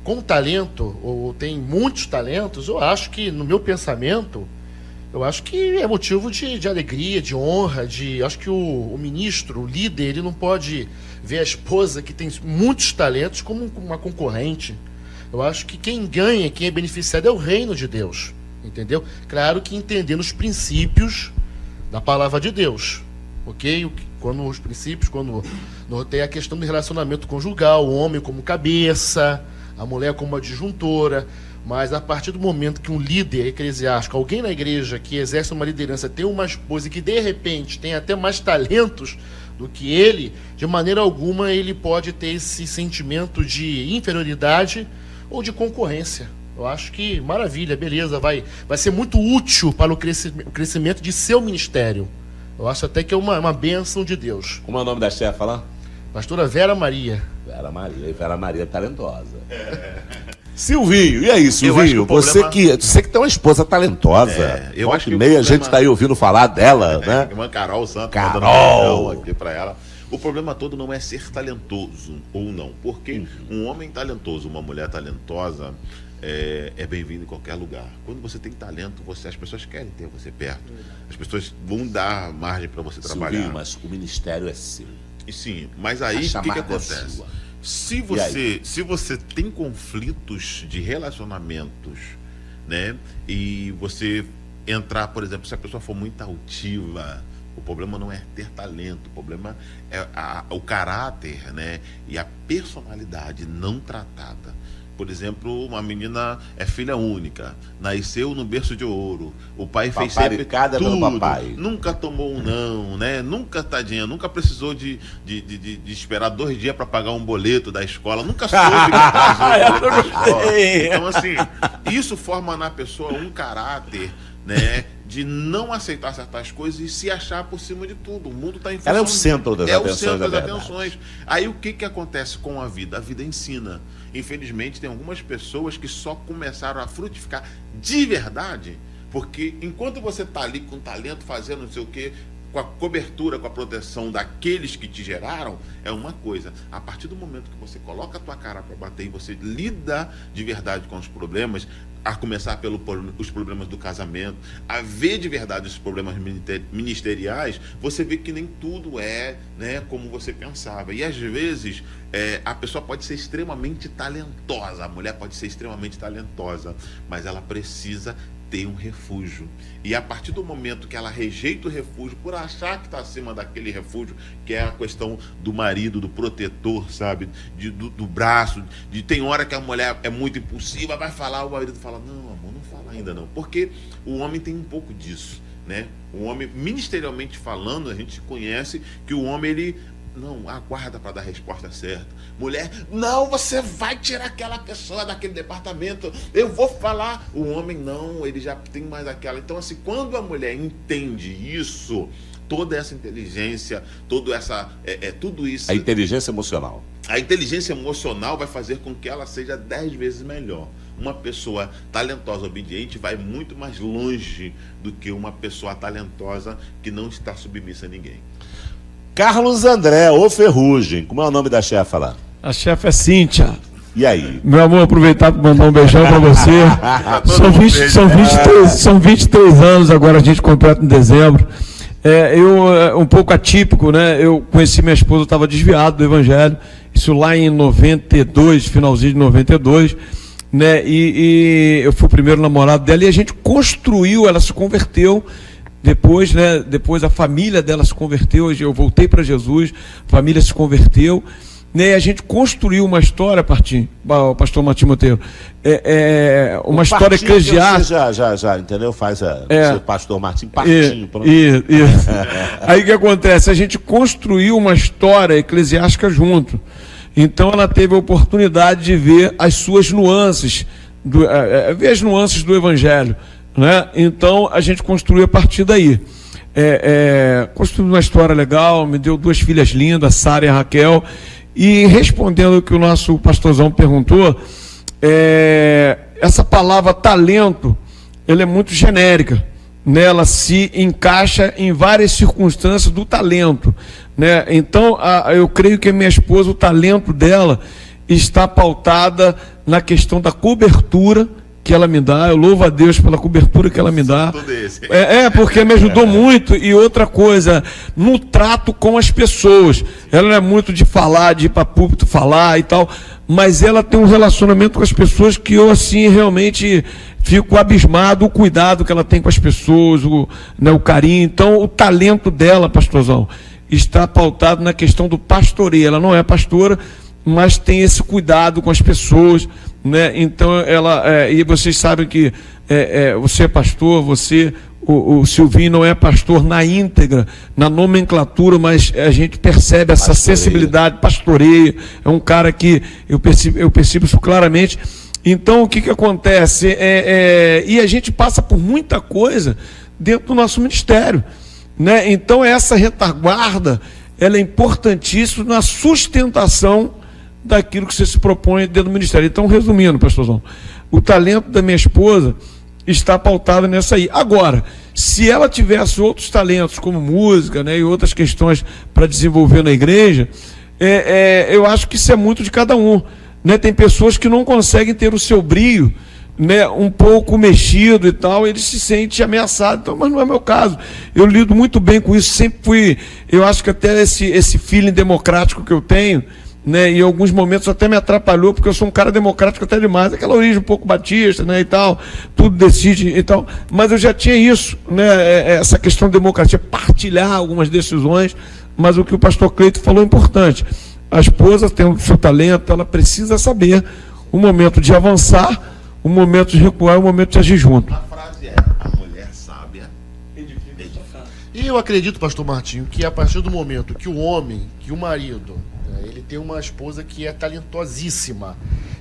com talento, ou tem muitos talentos, eu acho que, no meu pensamento, eu acho que é motivo de alegria, de honra, acho que o ministro, o líder, ele não pode ver a esposa que tem muitos talentos como uma concorrente. Eu acho que quem ganha, quem é beneficiado é o reino de Deus, entendeu? Claro que entendendo os princípios da palavra de Deus, ok? Quando tem a questão do relacionamento conjugal, o homem como cabeça, a mulher como adjuntora, mas a partir do momento que um líder eclesiástico, alguém na igreja que exerce uma liderança, tem uma esposa que de repente tem até mais talentos do que ele, de maneira alguma ele pode ter esse sentimento de inferioridade ou de concorrência. Eu acho que maravilha, beleza, vai ser muito útil para o crescimento de seu ministério. Eu acho até que é uma bênção de Deus. Como é o nome da chefa lá? Pastora Vera Maria. Vera Maria talentosa. Silvinho, e aí, Eu acho que Silvinho? o problema- Você que tem uma esposa talentosa. Eu Volta acho e que o meia a problema- gente tá aí ouvindo falar dela, né? Irmã Carol Santos, Carol! mandando um beijão aqui pra ela. O problema todo não é ser talentoso ou não, porque um homem talentoso, uma mulher talentosa é bem-vindo em qualquer lugar. Quando você tem talento, as pessoas querem ter você perto. As pessoas vão dar margem para você trabalhar. Silvinho, mas o ministério é seu. E sim, mas aí A o que chamada é acontece? sua. Se você tem conflitos de relacionamentos, né, e você entrar, por exemplo, se a pessoa for muito altiva, o problema não é ter talento, o problema é o caráter, né, e a personalidade não tratada. Por exemplo, uma menina é filha única, nasceu no berço de ouro, o pai fez sempre Paparicada pelo tudo, papai. nunca tomou um não, né? Nunca, tadinha, nunca precisou de esperar 2 dias para pagar um boleto da escola, nunca soube que atrasou o boleto da escola. Então, assim, isso forma na pessoa um caráter, né, de não aceitar certas coisas e se achar por cima de tudo. O mundo está em função. Ela é o centro das É o atenções, centro na das verdade. atenções. Aí o que acontece com a vida? A vida ensina. Infelizmente, tem algumas pessoas que só começaram a frutificar de verdade, porque enquanto você está ali com talento, fazendo não sei o quê, com a cobertura, com a proteção daqueles que te geraram, é uma coisa. A partir do momento que você coloca a tua cara para bater e você lida de verdade com os problemas, a começar pelos problemas do casamento, a ver de verdade os problemas ministeriais, você vê que nem tudo é, né, como você pensava. E às vezes a pessoa pode ser extremamente talentosa, a mulher pode ser extremamente talentosa, mas ela precisa ter um refúgio. E a partir do momento que ela rejeita o refúgio por achar que está acima daquele refúgio, que é a questão do marido, do protetor, sabe? Do braço. Tem hora que a mulher é muito impulsiva, vai falar, o marido fala, não, amor, não fala ainda não. Porque o homem tem um pouco disso, né? O homem, ministerialmente falando, a gente conhece que o homem, ele não aguarda para dar a resposta certa. Mulher, não, você vai tirar aquela pessoa daquele departamento, eu vou falar. O homem não, ele já tem mais aquela. Então, assim, quando a mulher entende isso, toda essa inteligência, tudo isso. A inteligência emocional. A inteligência emocional vai fazer com que ela seja 10 vezes melhor. Uma pessoa talentosa, obediente, vai muito mais longe do que uma pessoa talentosa que não está submissa a ninguém. Carlos André, ô Ferrugem. Como é o nome da chefa lá? A chefe é Cíntia. E aí? Meu amor, aproveitar para mandar um beijão para você. São 23 anos, agora a gente completa em dezembro. Um pouco atípico, né? Eu conheci minha esposa, eu estava desviado do evangelho, isso lá em 92, finalzinho de 92, né? E eu fui o primeiro namorado dela e a gente construiu, ela se converteu. Depois, né? Depois a família dela se converteu, eu voltei para Jesus, a família se converteu. Né, a gente construiu uma história, pastor Martinho Monteiro, uma história eclesiástica. Você já entendeu? Faz o pastor Martinho Partinho. Isso. Aí o que acontece? A gente construiu uma história eclesiástica junto. Então ela teve a oportunidade de ver as suas nuances, ver as nuances do evangelho. Né? Então a gente construiu a partir daí. Construiu uma história legal, me deu 2 filhas lindas, a Sara e a Raquel. E respondendo o que o nosso pastorzão perguntou, essa palavra talento, ela é muito genérica, né? Ela se encaixa em várias circunstâncias do talento, né? Então, eu creio que a minha esposa, o talento dela está pautada na questão da cobertura que ela me dá. Eu louvo a Deus pela cobertura que ela me dá. Porque me ajudou muito. E outra coisa, no trato com as pessoas. Ela não é muito de falar, de ir para púlpito falar e tal, mas ela tem um relacionamento com as pessoas que eu, assim, realmente fico abismado, o cuidado que ela tem com as pessoas, o carinho. Então, o talento dela, pastorzão, está pautado na questão do pastoreio. Ela não é pastora, mas tem esse cuidado com as pessoas, né? Então e vocês sabem que você é pastor, o Silvinho não é pastor na íntegra, na nomenclatura, mas a gente percebe essa sensibilidade, pastoreio, é um cara que eu percebo isso claramente. Então, o que, que acontece? E a gente passa por muita coisa dentro do nosso ministério, né? Então, essa retaguarda, ela é importantíssima na sustentação daquilo que você se propõe dentro do ministério. Então, resumindo, pastorzão, o talento da minha esposa está pautado nessa aí. Agora, se ela tivesse outros talentos, como música, né, e outras questões para desenvolver na igreja, eu acho que isso é muito de cada um, né? Tem pessoas que não conseguem ter o seu brio, né, um pouco mexido e tal, ele se sente ameaçado. Então, mas não é meu caso. Eu lido muito bem com isso, sempre fui, eu acho que até esse feeling democrático que eu tenho, né, em alguns momentos até me atrapalhou, porque eu sou um cara democrático até demais, aquela origem um pouco batista, né, e tal, tudo decide e tal, mas eu já tinha isso, né, essa questão de democracia, partilhar algumas decisões, mas o que o pastor Cleito falou é importante. A esposa tem o seu talento, ela precisa saber o momento de avançar, o momento de recuar e o momento de agir junto. A frase é: a mulher sábia edifica. E eu acredito, pastor Martinho, que a partir do momento que o homem, que o marido, ele tem uma esposa que é talentosíssima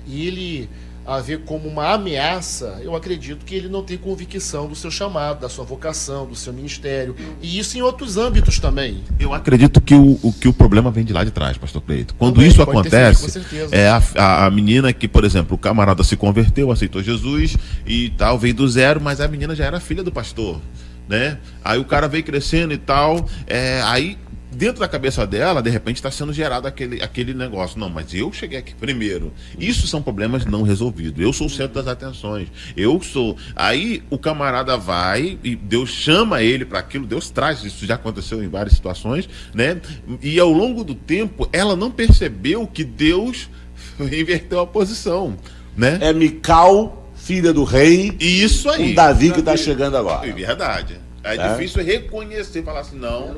e ele a ver como uma ameaça, eu acredito que ele não tem convicção do seu chamado, da sua vocação, do seu ministério, e isso em outros âmbitos também. Eu acredito que o problema vem de lá de trás, pastor Cleito. Quando Também, isso pode ter sido, com acontece, certeza. é a menina que, por exemplo, o camarada se converteu, aceitou Jesus e tal, veio do zero, mas a menina já era filha do pastor, né? Aí o cara veio crescendo e tal, aí dentro da cabeça dela, de repente, está sendo gerado aquele negócio. Não, mas eu cheguei aqui primeiro. Isso são problemas não resolvidos. Eu sou o centro das atenções. Eu sou. Aí o camarada vai e Deus chama ele para aquilo. Deus traz. Isso já aconteceu em várias situações, né? E ao longo do tempo, ela não percebeu que Deus inverteu a posição, né? É Mical, filha do rei, E isso aí. com Davi que está chegando agora. É verdade. É difícil reconhecer, falar assim, não.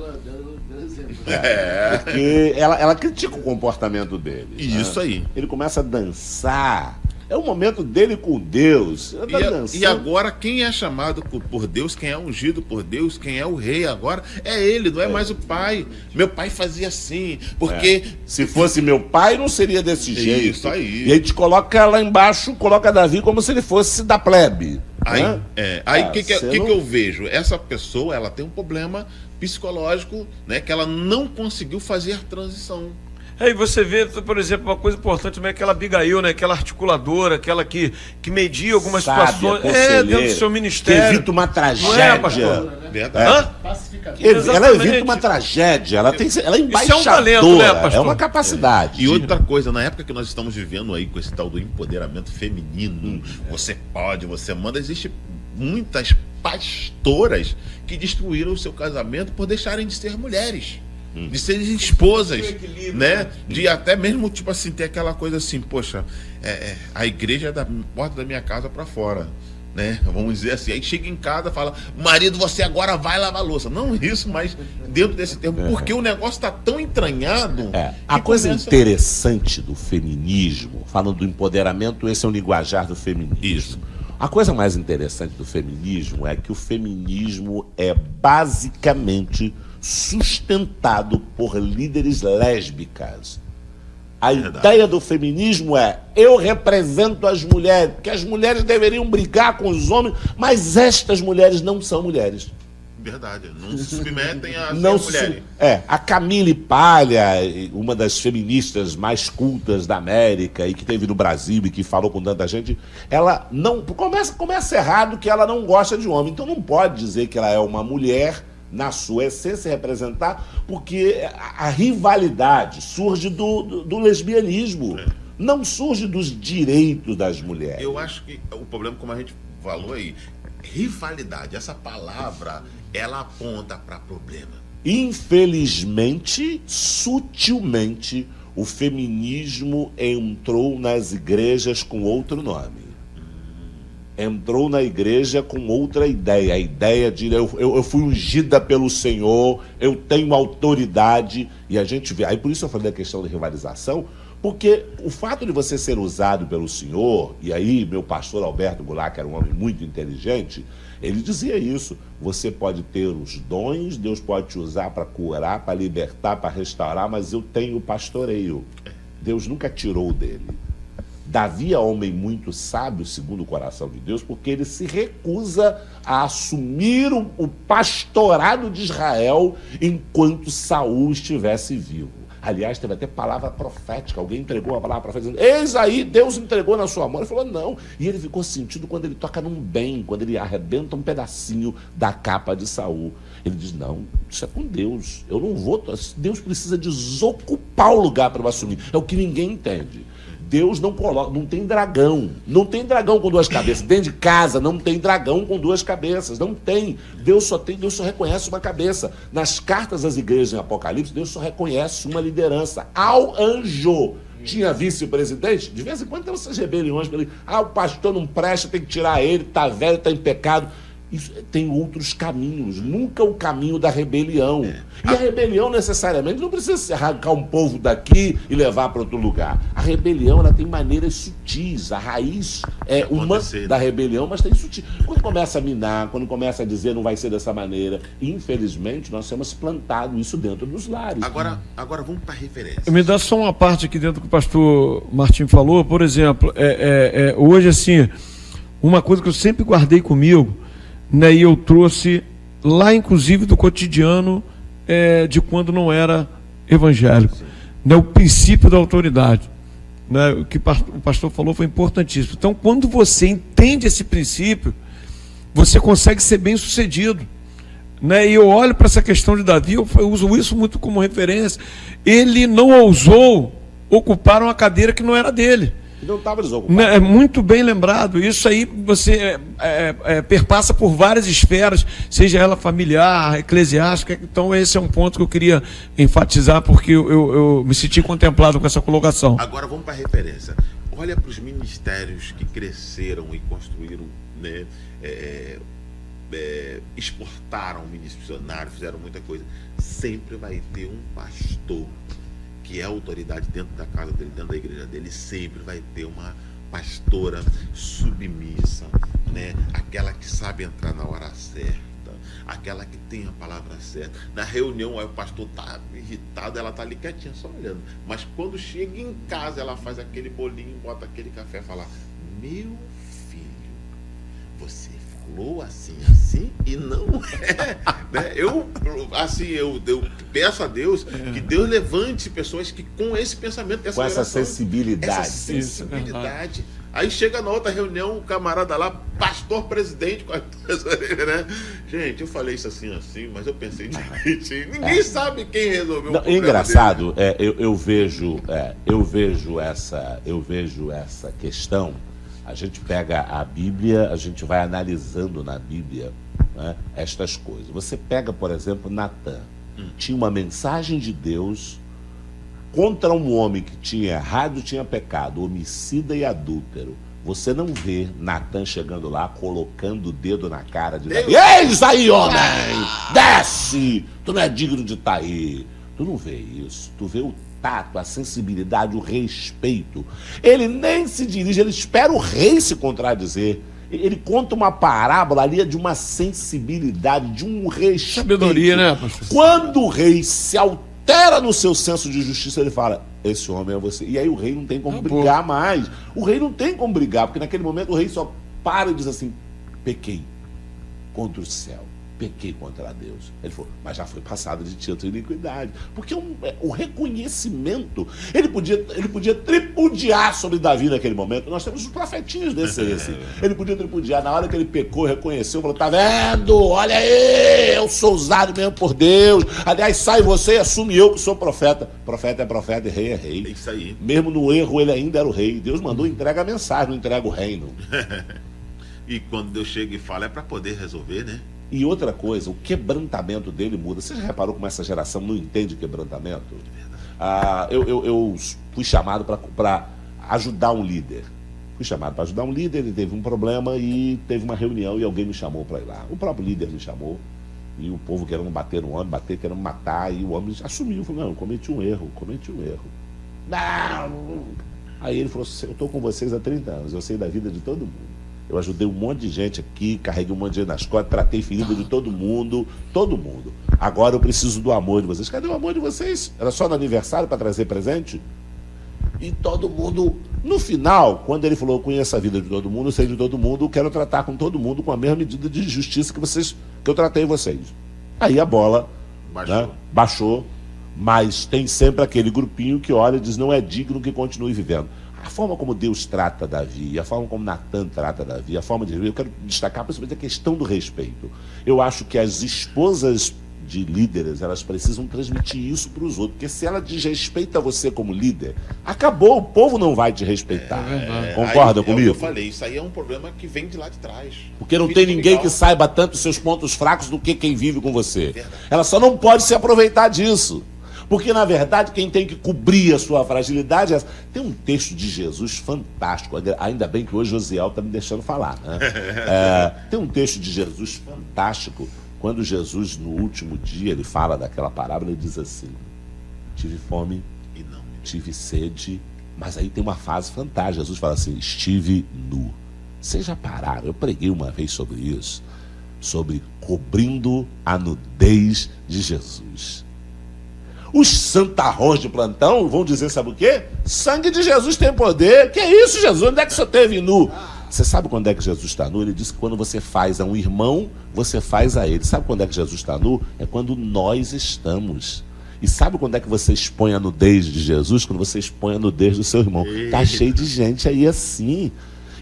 Porque ela critica o comportamento dele. Isso aí. Ele começa a dançar. É o momento dele com Deus. Ele tá dançando. E agora, quem é chamado por Deus, quem é ungido por Deus, quem é o rei agora, é ele, não é mais o pai. Meu pai fazia assim, porque... Se fosse meu pai, não seria desse jeito. Isso aí. E a gente coloca lá embaixo, coloca Davi como se ele fosse da plebe. Aí, né? o que eu vejo? Essa pessoa, ela tem um problema psicológico, né, que ela não conseguiu fazer a transição. Aí você vê, por exemplo, uma coisa importante também, aquela Abigail, né? Aquela articuladora, aquela que media algumas Sábia, situações conselheira, dentro do seu que ministério. evita uma tragédia. Não é, pastor? Verdade. Ela Exatamente. evita uma tragédia. Ela é Isso é um embaixadora. talento, né, pastor? É uma capacidade. E outra coisa, na época que nós estamos vivendo aí com esse tal do empoderamento feminino, você pode, você manda, existe muitas pastoras que destruíram o seu casamento por deixarem de ser mulheres. De serem esposas, né? De até mesmo, tipo assim, ter aquela coisa assim, poxa, a igreja é da porta da minha casa para fora, né? Vamos dizer assim. Aí chega em casa e fala, marido, você agora vai lavar a louça. Não isso, mas dentro desse termo, porque o negócio está tão entranhado. A coisa interessante do feminismo, falando do empoderamento, esse é o linguajar do feminismo. Isso. A coisa mais interessante do feminismo é que o feminismo é basicamente sustentado por líderes lésbicas. A ideia do feminismo é: eu represento as mulheres, que as mulheres deveriam brigar com os homens, mas estas mulheres não são mulheres. Verdade, não se submetem a Não ser mulheres. a Camille Palha, uma das feministas mais cultas da América e que teve no Brasil e que falou com tanta gente, ela não começa errado que ela não gosta de homem. Então não pode dizer que ela é uma mulher na sua essência representar, porque a rivalidade surge do lesbianismo, não surge dos direitos das mulheres. Eu acho que o problema, como a gente falou aí, rivalidade, essa palavra, ela aponta para problema. Infelizmente, sutilmente, o feminismo entrou nas igrejas com outro nome. Entrou na igreja com outra ideia, a ideia de eu fui ungida pelo Senhor, eu tenho autoridade, e a gente vê, aí por isso eu falei da questão da rivalização, porque o fato de você ser usado pelo Senhor, e aí meu pastor Alberto Goulart, que era um homem muito inteligente, ele dizia isso: você pode ter os dons, Deus pode te usar para curar, para libertar, para restaurar, mas eu tenho o pastoreio. Deus nunca tirou dele. Davi é homem muito sábio, segundo o coração de Deus, porque ele se recusa a assumir o pastorado de Israel enquanto Saul estivesse vivo. Aliás, teve até palavra profética. Alguém entregou uma palavra profética dizendo: eis aí, Deus entregou na sua mão. Ele falou: não. E ele ficou sentido quando ele toca num bem, quando ele arrebenta um pedacinho da capa de Saul. Ele diz: não, isso é com Deus. Eu não vou. Deus precisa desocupar o lugar para eu assumir. É o que ninguém entende. Deus não coloca, não tem dragão. Não tem dragão com duas cabeças. Dentro de casa não tem dragão com duas cabeças. Não tem. Deus só reconhece uma cabeça. Nas cartas às igrejas em Apocalipse, Deus só reconhece uma liderança. Ao anjo. Tinha vice-presidente, de vez em quando tem essas rebeliões. O pastor não presta, tem que tirar ele, está velho, está em pecado. Isso, tem outros caminhos, nunca o caminho da rebelião. E a rebelião, necessariamente, não precisa se arrancar um povo daqui e levar para outro lugar. A rebelião, ela tem maneiras sutis. A raiz é uma da rebelião, mas tem sutil. Quando começa a minar, quando começa a dizer não vai ser dessa maneira, infelizmente, nós temos plantado isso dentro dos lares. Agora vamos para a referência. Me dá só uma parte aqui dentro do que o pastor Martim falou. Por exemplo, hoje, assim, uma coisa que eu sempre guardei comigo, né, e eu trouxe lá, inclusive, do cotidiano de quando não era evangélico, né, o princípio da autoridade, né, o que o pastor falou foi importantíssimo. Então, quando você entende esse princípio, você consegue ser bem sucedido, né? E eu olho para essa questão de Davi, eu uso isso muito como referência. Ele não ousou ocupar uma cadeira que não era dele. Não estava desocupado. É muito bem lembrado. Isso aí você perpassa por várias esferas, seja ela familiar, eclesiástica. Então esse é um ponto que eu queria enfatizar, porque eu me senti contemplado com essa colocação. Agora vamos para a referência. Olha para os ministérios que cresceram e construíram, né, exportaram missionários, fizeram muita coisa. Sempre vai ter um pastor que é autoridade dentro da casa dele, dentro da igreja dele. Sempre vai ter uma pastora submissa, né? Aquela que sabe entrar na hora certa, aquela que tem a palavra certa. Na reunião, aí o pastor está irritado, ela está ali quietinha, só olhando. Mas quando chega em casa, ela faz aquele bolinho, bota aquele café e fala: meu filho, você falou assim e não é, né? Eu peço a Deus que Deus levante pessoas que com esse pensamento, com essa sensibilidade. Essa sensibilidade. Aí chega na outra reunião, o camarada lá, pastor presidente, né? Gente, eu falei isso assim, mas eu pensei direitinho. Ninguém sabe quem resolveu o problema. Engraçado, eu vejo essa questão. A gente pega a Bíblia, a gente vai analisando na Bíblia, né, estas coisas. Você pega, por exemplo, Natã. Tinha uma mensagem de Deus contra um homem que tinha errado, tinha pecado, homicida e adúltero. Você não vê Natã chegando lá, colocando o dedo na cara de Davi. Eis aí, homem! Desce! Tu não é digno de estar aí. Tu não vê isso. Tu vê o tato, a sensibilidade, o respeito. Ele nem se dirige, ele espera o rei se contradizer. Ele conta uma parábola ali de uma sensibilidade, de um respeito. Sabedoria, né, pastor? Quando o rei se altera no seu senso de justiça, ele fala: esse homem é você. E aí o rei não tem como brigar mais. O rei não tem como brigar, porque naquele momento o rei só para e diz assim: pequei contra o céu. Pequei contra Deus. Ele falou: mas já foi passado de título e iniquidade. Porque o reconhecimento, ele podia tripudiar sobre Davi naquele momento. Nós temos os profetinhos desse. Ele podia tripudiar. Na hora que ele pecou, reconheceu, falou: tá vendo? Olha aí, eu sou usado mesmo por Deus. Aliás, sai você e assume eu que sou profeta. Profeta é profeta e rei é rei. É isso aí. Mesmo no erro, ele ainda era o rei. Deus mandou entrega a mensagem, não entrega o reino. E quando Deus chega e fala, é para poder resolver, né? E outra coisa, o quebrantamento dele muda. Você já reparou como essa geração não entende quebrantamento? Eu fui chamado para ajudar um líder. Ele teve um problema e teve uma reunião e alguém me chamou para ir lá. O próprio líder me chamou e o povo querendo bater no homem, querendo matar, e o homem assumiu, falou: não, eu cometi um erro. Não! Aí ele falou: eu estou com vocês há 30 anos, eu sei da vida de todo mundo. Eu ajudei um monte de gente aqui, carreguei um monte de gente nas costas, tratei ferida de todo mundo. Agora eu preciso do amor de vocês. Cadê o amor de vocês? Era só no aniversário para trazer presente? E todo mundo No final, quando ele falou, conheço a vida de todo mundo, eu sei de todo mundo, eu quero tratar com todo mundo com a mesma medida de justiça que eu tratei vocês. Aí a bola baixou, mas tem sempre aquele grupinho que olha e diz, não é digno que continue vivendo. A forma como Deus trata Davi, a forma como Natan trata Davi, a forma de... Eu quero destacar principalmente a questão do respeito. Eu acho que as esposas de líderes, elas precisam transmitir isso para os outros, porque se ela desrespeita você como líder, acabou, o povo não vai te respeitar. Concorda comigo? Eu falei, isso aí é um problema que vem de lá de trás. Porque não tem ninguém que saiba tanto os seus pontos fracos do que quem vive com você. Ela só não pode se aproveitar disso. Porque, na verdade, quem tem que cobrir a sua fragilidade é essa. Tem um texto de Jesus fantástico, ainda bem que hoje Josiel está me deixando falar, né? Tem um texto de Jesus fantástico, quando Jesus, no último dia, ele fala daquela parábola, ele diz assim, tive fome e não tive sede, mas aí tem uma fase fantástica, Jesus fala assim, estive nu. Vocês já pararam? Eu preguei uma vez sobre isso, sobre cobrindo a nudez de Jesus. Os santarrões de plantão vão dizer, sabe o quê? Sangue de Jesus tem poder. Que é isso, Jesus? Onde é que o senhor teve nu? Você sabe quando é que Jesus está nu? Ele disse que quando você faz a um irmão, você faz a ele. Sabe quando é que Jesus está nu? É quando nós estamos. E sabe quando é que você expõe a nudez de Jesus? Quando você expõe a nudez do seu irmão. Está cheio de gente aí assim.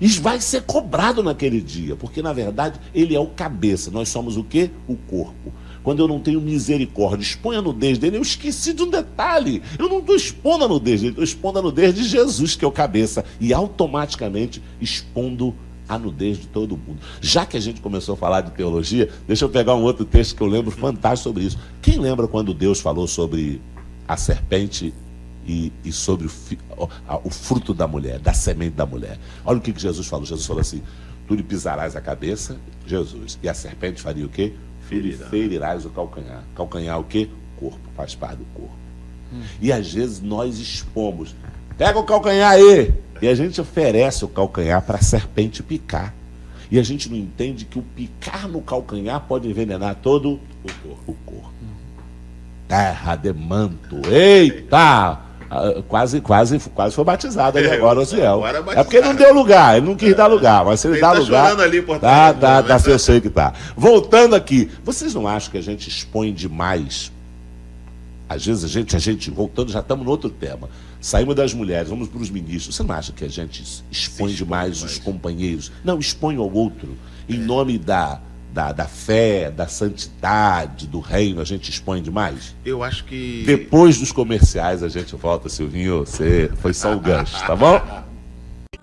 Isso vai ser cobrado naquele dia, porque na verdade ele é o cabeça. Nós somos o quê? O corpo. Quando eu não tenho misericórdia, exponho a nudez dele, eu esqueci de um detalhe. Eu não estou expondo a nudez dele, estou expondo a nudez de Jesus, que é o cabeça. E automaticamente expondo a nudez de todo mundo. Já que a gente começou a falar de teologia, deixa eu pegar um outro texto que eu lembro fantástico sobre isso. Quem lembra quando Deus falou sobre a serpente e sobre o fruto da mulher, da semente da mulher? Olha o que Jesus falou. Jesus falou assim, tu lhe pisarás a cabeça, Jesus, e a serpente faria o quê? Ferirás o calcanhar. Calcanhar o quê? Corpo, faz parte do corpo. E às vezes nós expomos. Pega o calcanhar aí! E a gente oferece o calcanhar para a serpente picar. E a gente não entende que o picar no calcanhar pode envenenar todo o corpo. Terra de manto. Eita! Quase foi batizado ali agora, Osiel. É porque não deu lugar, ele não quis dar lugar, mas se ele dá lugar. Ali por trás, eu sei que tá. Voltando aqui, vocês não acham que a gente expõe demais? Às vezes a gente voltando, já estamos no outro tema. Saímos das mulheres, vamos para os ministros. Você não acha que a gente expõe demais os companheiros? Não, expõe ao outro. Em nome da fé, da santidade, do reino, a gente expõe demais? Eu acho que... Depois dos comerciais a gente volta, Silvinho. Você foi só o gancho, tá bom?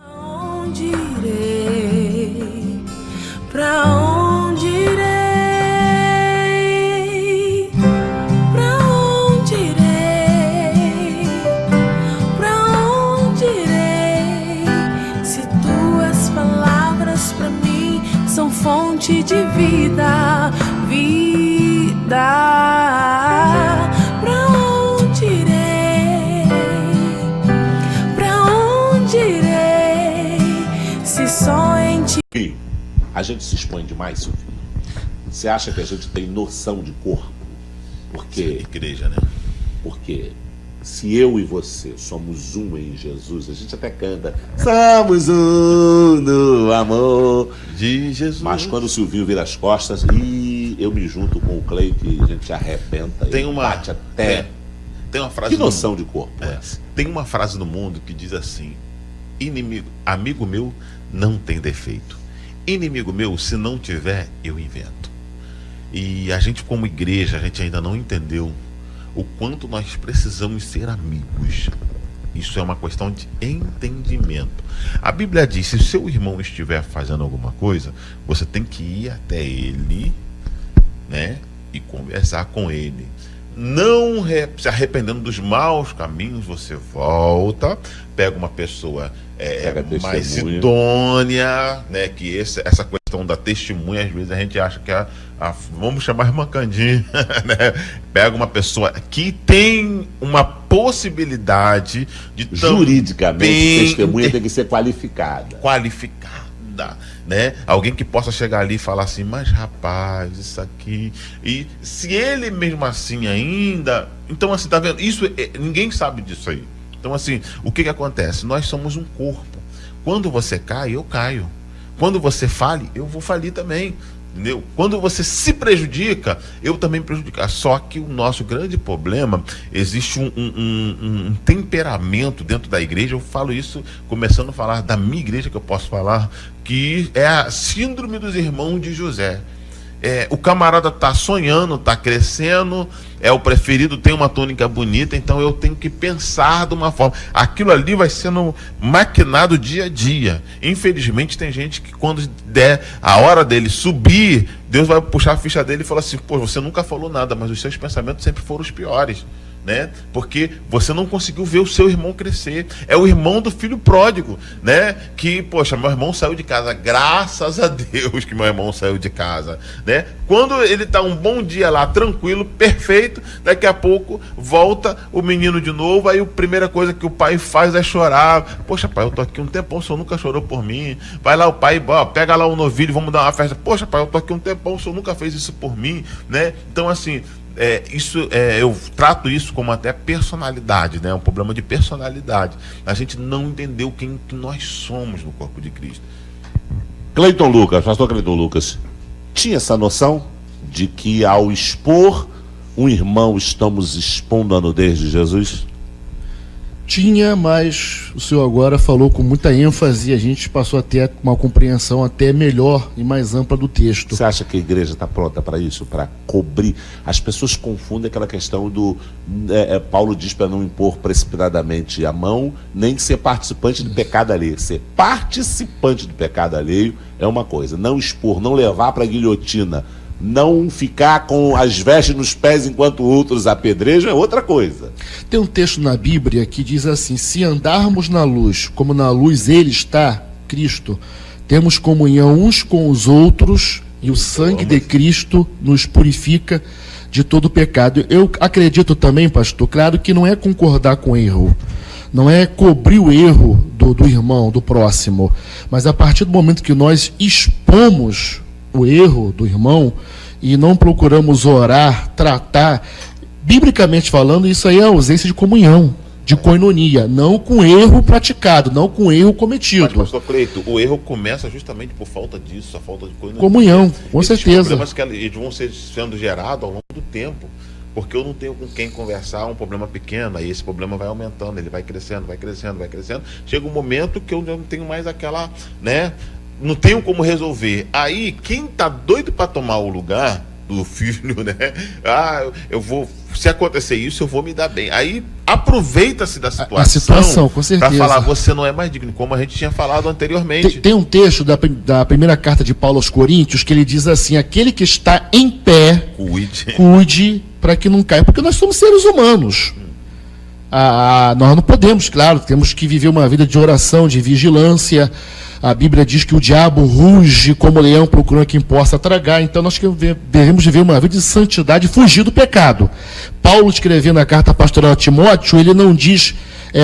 Onde irei? Pra onde irei? Pra onde irei? Pra onde irei? Se tuas palavras pra mim são fonte de vida, vida. Pra onde irei? Pra onde irei? Se só em ti. A gente se expõe demais, Silvinho. Você acha que a gente tem noção de corpo? Porque, igreja, né? Porque se eu e você somos um em Jesus, a gente até canta, somos um no amor de Jesus. Mas quando o Silvinho vira as costas, eu me junto com o Clay, que a gente arrebenta, bate até. Tem uma frase. Que noção de corpo é essa? Tem uma frase no mundo que diz assim: amigo meu não tem defeito. Inimigo meu, se não tiver, eu invento. E a gente, como igreja, a gente ainda não entendeu o quanto nós precisamos ser amigos. Isso é uma questão de entendimento. A Bíblia diz, se o seu irmão estiver fazendo alguma coisa, você tem que ir até ele, né, e conversar com ele. Não se arrependendo dos maus caminhos, você volta, pega uma pessoa mais idônea, né, que essa questão da testemunha, às vezes a gente acha que vamos chamar irmã Candinha, né? Pega uma pessoa que tem uma possibilidade de juridicamente, testemunha tem que ser qualificada, né? Alguém que possa chegar ali e falar assim, mas rapaz, isso aqui, e se ele mesmo assim ainda, então assim, tá vendo? Isso ninguém sabe disso aí. Então, assim, o que acontece? Nós somos um corpo. Quando você cai, eu caio. Quando você fale, eu vou falir também. Entendeu? Quando você se prejudica, eu também prejudico. Só que o nosso grande problema, existe um temperamento dentro da igreja. Eu falo isso começando a falar da minha igreja, que eu posso falar, que é a síndrome dos irmãos de José. O camarada está sonhando, está crescendo, é o preferido, tem uma túnica bonita, então eu tenho que pensar de uma forma. Aquilo ali vai sendo maquinado dia a dia. Infelizmente tem gente que quando der a hora dele subir, Deus vai puxar a ficha dele e falar assim, pô, você nunca falou nada, mas os seus pensamentos sempre foram os piores. Né? Porque você não conseguiu ver o seu irmão crescer. É o irmão do filho pródigo, né? Que, poxa, meu irmão saiu de casa, graças a Deus que meu irmão saiu de casa, né? Quando ele tá um bom dia lá, tranquilo, perfeito, daqui a pouco volta o menino de novo, aí a primeira coisa que o pai faz é chorar. Poxa, pai, eu tô aqui um tempão, o senhor nunca chorou por mim. Vai lá o pai, ó, pega lá o novilho, vamos dar uma festa. Poxa, pai, eu tô aqui um tempão, o senhor nunca fez isso por mim, né? Então, assim, eu trato isso como até personalidade, né? Um problema de personalidade. A gente não entendeu quem que nós somos no corpo de Cristo. Cleiton Lucas, pastor Cleiton Lucas, tinha essa noção de que ao expor um irmão estamos expondo a nudez de Jesus? Tinha, mas o senhor agora falou com muita ênfase e a gente passou a ter uma compreensão até melhor e mais ampla do texto. Você acha que a igreja está pronta para isso? Para cobrir? As pessoas confundem aquela questão do... Paulo diz para não impor precipitadamente a mão, nem ser participante do pecado alheio. Ser participante do pecado alheio é uma coisa. Não expor, não levar para a guilhotina, não ficar com as vestes nos pés enquanto outros apedrejam é outra coisa. Tem um texto na Bíblia que diz assim: se andarmos na luz, como na luz ele está, Cristo, temos comunhão uns com os outros e o sangue de Cristo nos purifica de todo pecado. Eu acredito também, pastor, claro que não é concordar com o erro, não é cobrir o erro do irmão, do próximo, mas a partir do momento que nós expomos o erro do irmão e não procuramos orar, tratar, biblicamente falando, isso aí é ausência de comunhão, de koinonia, não com erro praticado, não com erro cometido. Mas, pastor Cleito, o erro começa justamente por falta disso, a falta de koinonia. Comunhão, com Esses certeza. problemas que eles vão sendo gerados ao longo do tempo, porque eu não tenho com quem conversar um problema pequeno, aí esse problema vai aumentando, ele vai crescendo, vai crescendo, vai crescendo. Chega um momento que eu não tenho mais aquela, né? Não tenho como resolver. Aí, quem tá doido para tomar o lugar do filho, né? Eu vou... Se acontecer isso, eu vou me dar bem. Aí, aproveita-se da situação. A situação, com certeza. Para falar, você não é mais digno, como a gente tinha falado anteriormente. Tem um texto da primeira carta de Paulo aos Coríntios que ele diz assim: aquele que está em pé, cuide para que não caia. Porque nós somos seres humanos. Nós não podemos, claro, temos que viver uma vida de oração, de vigilância. A Bíblia diz que o diabo ruge como leão procurando quem possa tragar. Então nós devemos viver uma vida de santidade e fugir do pecado. Paulo, escrevendo a carta pastoral a Timóteo, ele não diz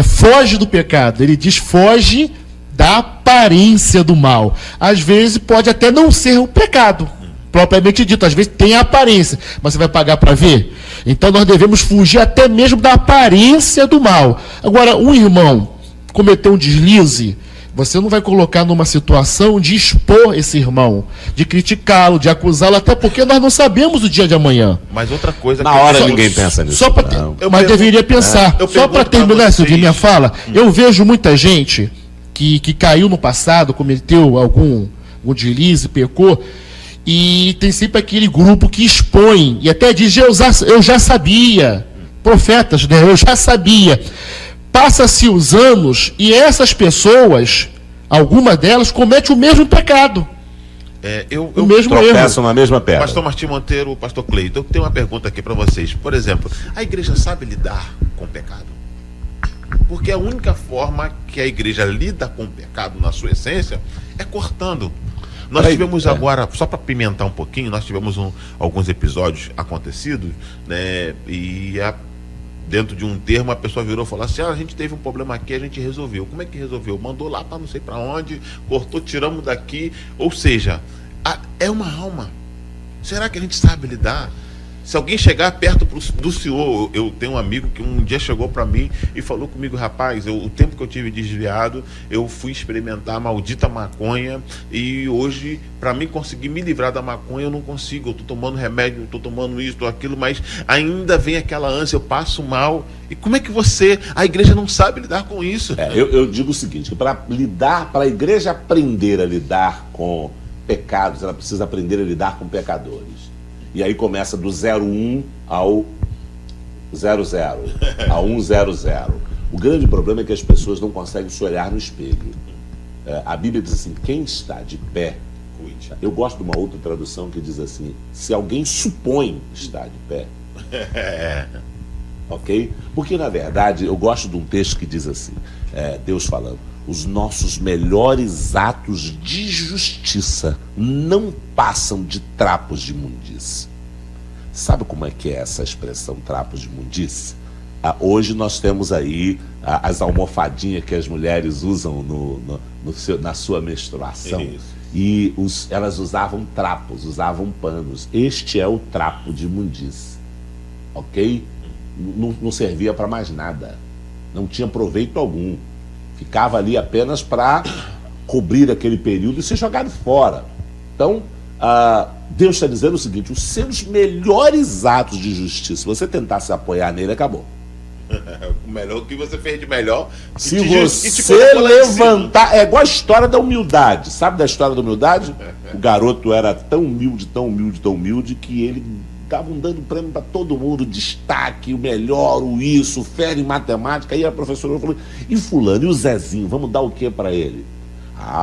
foge do pecado, ele diz foge da aparência do mal. Às vezes pode até não ser o pecado propriamente dito, às vezes tem a aparência, mas você vai pagar para ver? Então nós devemos fugir até mesmo da aparência do mal. Agora, um irmão cometeu um deslize, você não vai colocar numa situação de expor esse irmão, de criticá-lo, de acusá-lo, até porque nós não sabemos o dia de amanhã. Mas outra coisa... Na hora ninguém pensa nisso. Mas deveria pensar. Só para terminar essa minha fala, eu vejo muita gente que caiu no passado, cometeu algum deslize, pecou, e tem sempre aquele grupo que expõe, e até diz, eu já sabia, profetas, né? Eu já sabia. Passa-se os anos e essas pessoas, alguma delas, comete o mesmo pecado. O mesmo erro. Tropeçam na mesma pedra. Pastor Martim Monteiro, pastor Cleiton, eu tenho uma pergunta aqui para vocês. Por exemplo, a igreja sabe lidar com o pecado? Porque a única forma que a igreja lida com o pecado, na sua essência, é cortando. Nós tivemos agora, só para pimentar um pouquinho, nós tivemos alguns episódios acontecidos, né? E dentro de um termo, a pessoa virou e falou assim: a gente teve um problema aqui, a gente resolveu. Como é que resolveu? Mandou lá para não sei para onde, cortou, tiramos daqui. Ou seja, é uma alma. Será que a gente sabe lidar? Se alguém chegar perto do senhor, eu tenho um amigo que um dia chegou para mim e falou comigo, rapaz, o tempo que eu tive desviado, eu fui experimentar a maldita maconha e hoje, para mim conseguir me livrar da maconha, eu não consigo. Eu tô tomando remédio, tô tomando isso, tô aquilo, mas ainda vem aquela ânsia, eu passo mal. E como é que a igreja não sabe lidar com isso? Eu digo o seguinte, para a igreja aprender a lidar com pecados, ela precisa aprender a lidar com pecadores. E aí começa do 01 ao 00, a 100. O grande problema é que as pessoas não conseguem se olhar no espelho. A Bíblia diz assim, quem está de pé, cuide. Eu gosto de uma outra tradução que diz assim, se alguém supõe estar de pé, ok? Porque na verdade, eu gosto de um texto que diz assim, Deus falando, os nossos melhores atos de justiça não passam de trapos de imundície. Sabe como é que é essa expressão, trapos de imundície? Hoje nós temos aí as almofadinhas que as mulheres usam na sua menstruação. Isso. E elas usavam trapos, usavam panos. Este é o trapo de imundície. Ok? Não servia para mais nada. Não tinha proveito algum. Ficava ali apenas para cobrir aquele período e ser jogado fora. Então, Deus está dizendo o seguinte, os seus melhores atos de justiça, se você tentar se apoiar nele, acabou. O que você fez de melhor. Se você levantar, é igual a história da humildade. Sabe da história da humildade? O garoto era tão humilde, tão humilde, tão humilde, que ele estavam dando prêmio para todo mundo, destaque, o melhor, o isso, fera em matemática. Aí a professora falou, e fulano, e o Zezinho, vamos dar o que para ele?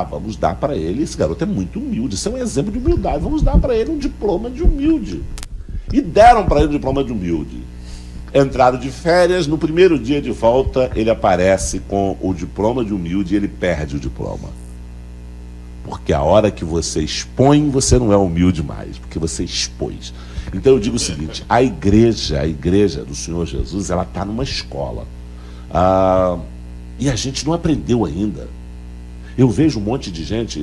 Vamos dar para ele, esse garoto é muito humilde, isso é um exemplo de humildade, vamos dar para ele um diploma de humilde. E deram para ele um diploma de humilde. Entraram de férias, no primeiro dia de volta, ele aparece com o diploma de humilde e ele perde o diploma. Porque a hora que você expõe, você não é humilde mais, porque você expôs. Então eu digo o seguinte, a igreja do Senhor Jesus, ela está numa escola. E a gente não aprendeu ainda. Eu vejo um monte de gente,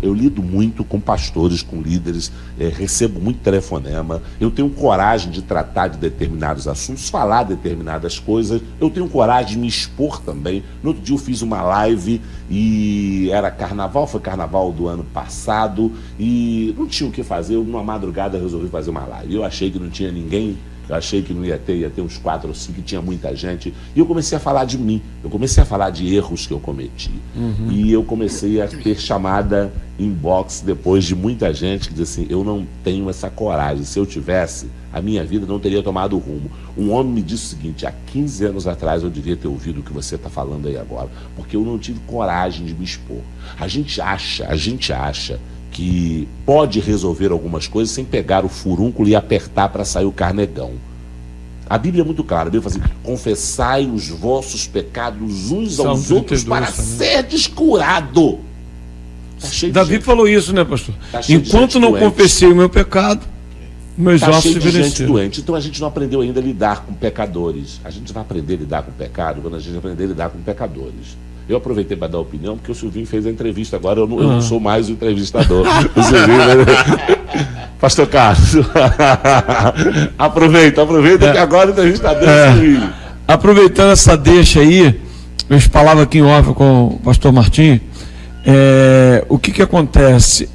eu lido muito com pastores, com líderes, recebo muito telefonema, eu tenho coragem de tratar de determinados assuntos, falar determinadas coisas, eu tenho coragem de me expor também. No outro dia eu fiz uma live e era carnaval, foi carnaval do ano passado e não tinha o que fazer, eu numa madrugada resolvi fazer uma live. Eu achei que não tinha ninguém. Eu achei que não ia ter uns 4 ou 5, que tinha muita gente. E eu comecei a falar de mim. Eu comecei a falar de erros que eu cometi. E eu comecei a ter chamada inbox depois de muita gente que diz assim, eu não tenho essa coragem. Se eu tivesse, a minha vida não teria tomado rumo. Um homem me disse o seguinte, há 15 anos atrás eu devia ter ouvido o que você está falando aí agora, porque eu não tive coragem de me expor. A gente acha que pode resolver algumas coisas sem pegar o furúnculo e apertar para sair o carnegão. A Bíblia é muito clara, a Bíblia fala assim, confessai os vossos pecados uns aos outros para ser descurado. Tá cheio de Davi gente. falou isso, né, pastor? Tá cheio de Enquanto gente não doente. confessei o meu pecado, meus Tá ossos cheio se de gente envelheceram. doente. Então a gente não aprendeu ainda a lidar com pecadores. A gente vai aprender a lidar com pecado quando a gente aprender a lidar com pecadores. Eu aproveitei para dar opinião, porque o Silvinho fez a entrevista agora, eu não sou mais o entrevistador. O Silvinho, Pastor Carlos, aproveita que agora o entrevistador é o Silvinho. Aproveitando essa deixa aí, eu falava aqui em off com o pastor Martim, o que acontece?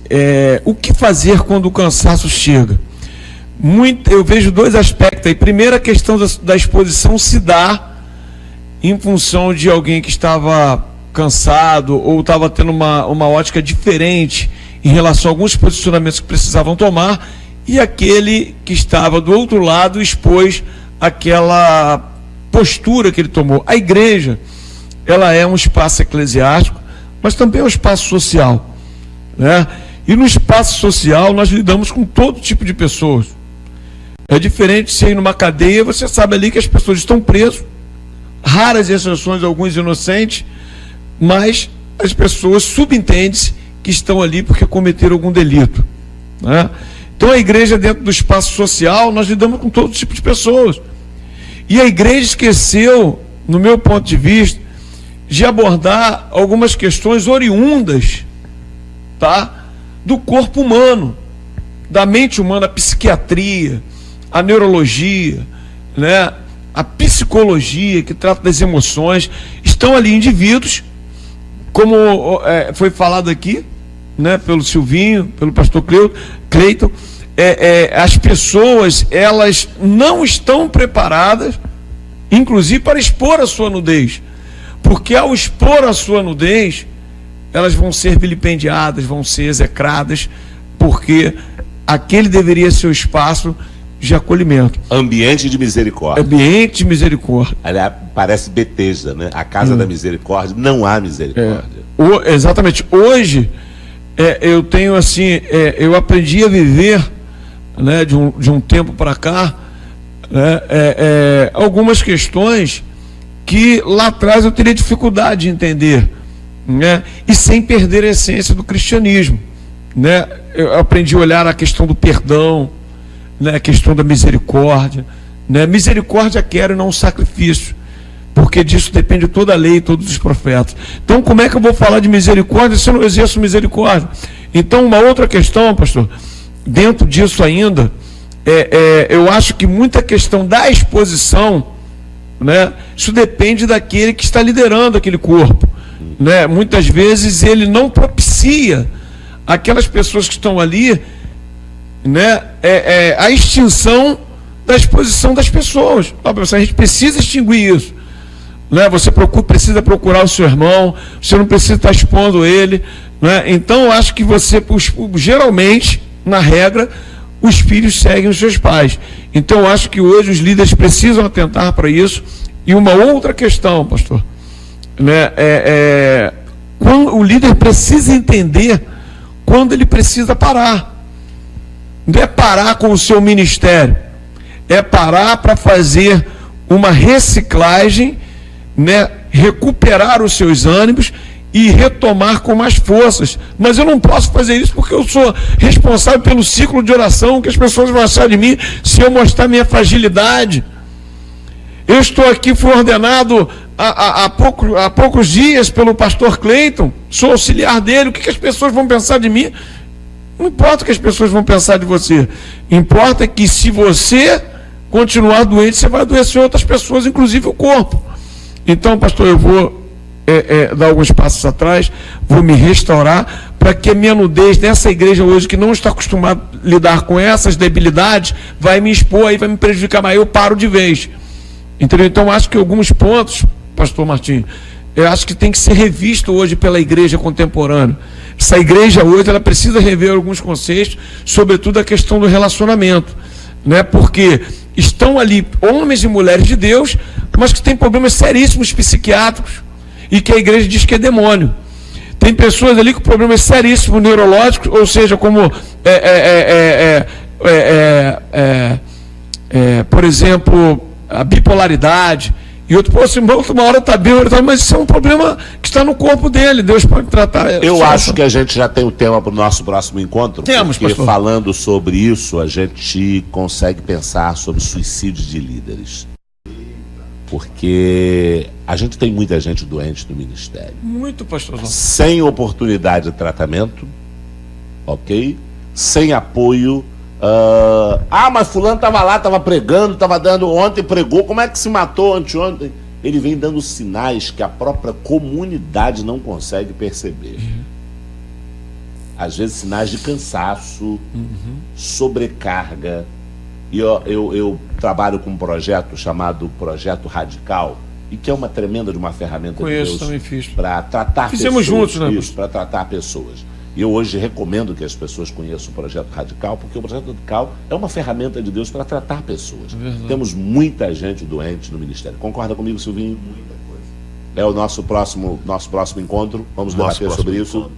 O que fazer quando o cansaço chega? Eu vejo 2 aspectos aí. Primeiro, a questão da exposição se dá em função de alguém que estava cansado ou estava tendo uma ótica diferente em relação a alguns posicionamentos que precisavam tomar, e aquele que estava do outro lado expôs aquela postura que ele tomou. A igreja, ela é um espaço eclesiástico, mas também é um espaço social, né? E no espaço social nós lidamos com todo tipo de pessoas. É diferente se ir numa cadeia, você sabe ali que as pessoas estão presas, raras exceções, alguns inocentes, mas as pessoas subentendem-se que estão ali porque cometeram algum delito, né? Então a igreja, dentro do espaço social, nós lidamos com todo tipo de pessoas. E a igreja esqueceu, no meu ponto de vista, de abordar algumas questões oriundas, tá, do corpo humano, da mente humana, a psiquiatria, a neurologia, né, a psicologia, que trata das emoções, estão ali indivíduos, como foi falado aqui, né, pelo Silvinho, pelo pastor Cleiton, as pessoas, elas não estão preparadas, inclusive para expor a sua nudez, porque ao expor a sua nudez, elas vão ser vilipendiadas, vão ser execradas, porque aquele deveria ser o espaço de acolhimento. Ambiente de misericórdia. Ambiente de misericórdia. Aliás, parece Betesda, né? A casa da misericórdia, não há misericórdia. Exatamente. Hoje, eu tenho assim, eu aprendi a viver, né, de um tempo para cá, né, algumas questões que lá atrás eu teria dificuldade de entender, né, e sem perder a essência do cristianismo, né? Eu aprendi a olhar a questão do perdão, né, a questão da misericórdia, né? Misericórdia quero e não sacrifício, porque disso depende toda a lei e todos os profetas. Então, como é que eu vou falar de misericórdia se eu não exerço misericórdia? Então, uma outra questão, pastor, dentro disso ainda, eu acho que muita questão da exposição, né, isso depende daquele que está liderando aquele corpo, né? Muitas vezes ele não propicia aquelas pessoas que estão ali, né, a extinção da exposição das pessoas. A gente precisa extinguir isso, né? Você precisa procurar o seu irmão, você não precisa estar expondo ele, né? Então eu acho que geralmente, na regra, os filhos seguem os seus pais. Então eu acho que hoje os líderes precisam atentar para isso. E uma outra questão, pastor, né, quando o líder precisa entender quando ele precisa parar. Não é parar com o seu ministério, é parar para fazer uma reciclagem, né, recuperar os seus ânimos e retomar com mais forças. Mas eu não posso fazer isso porque eu sou responsável pelo ciclo de oração que as pessoas vão achar de mim se eu mostrar minha fragilidade. Eu estou aqui, fui ordenado há poucos dias pelo pastor Cleiton, sou auxiliar dele. O que as pessoas vão pensar de mim? Não importa o que as pessoas vão pensar de você. Importa que se você continuar doente, você vai adoecer outras pessoas, inclusive o corpo. Então, pastor, eu vou dar alguns passos atrás, vou me restaurar, para que a minha nudez nessa igreja hoje, que não está acostumada a lidar com essas debilidades, vai me expor, aí vai me prejudicar, mas eu paro de vez. Entendeu? Então, acho que alguns pontos, pastor Martim, eu acho que tem que ser revisto hoje pela igreja contemporânea. Essa igreja hoje, ela precisa rever alguns conceitos, sobretudo a questão do relacionamento, né? Porque estão ali homens e mulheres de Deus, mas que têm problemas seríssimos psiquiátricos, e que a igreja diz que é demônio. Tem pessoas ali com problemas seríssimos neurológicos, ou seja, como por exemplo, a bipolaridade, e outro, uma hora está bem, outra está, mas isso é um problema que está no corpo dele, Deus pode tratar. Eu acho que a gente já tem o tema para o nosso próximo encontro. Temos, porque pastor. Falando sobre isso, a gente consegue pensar sobre suicídio de líderes. Porque a gente tem muita gente doente no ministério. Muito, pastor. Sem oportunidade de tratamento, ok? Sem apoio. Mas fulano estava lá, estava pregando, estava dando, ontem pregou, como é que se matou anteontem? Ele vem dando sinais que a própria comunidade não consegue perceber. Às vezes sinais de cansaço, sobrecarga. E eu trabalho com um projeto chamado Projeto Radical, e que é uma tremenda de uma ferramenta de Deus para tratar Fizemos pessoas. Juntos, né? Isso, para tratar pessoas. E eu hoje recomendo que as pessoas conheçam o Projeto Radical, porque o Projeto Radical é uma ferramenta de Deus para tratar pessoas. Temos muita gente doente no ministério. Concorda comigo, Silvinho? Muita coisa. É o nosso próximo encontro. Vamos debater sobre isso.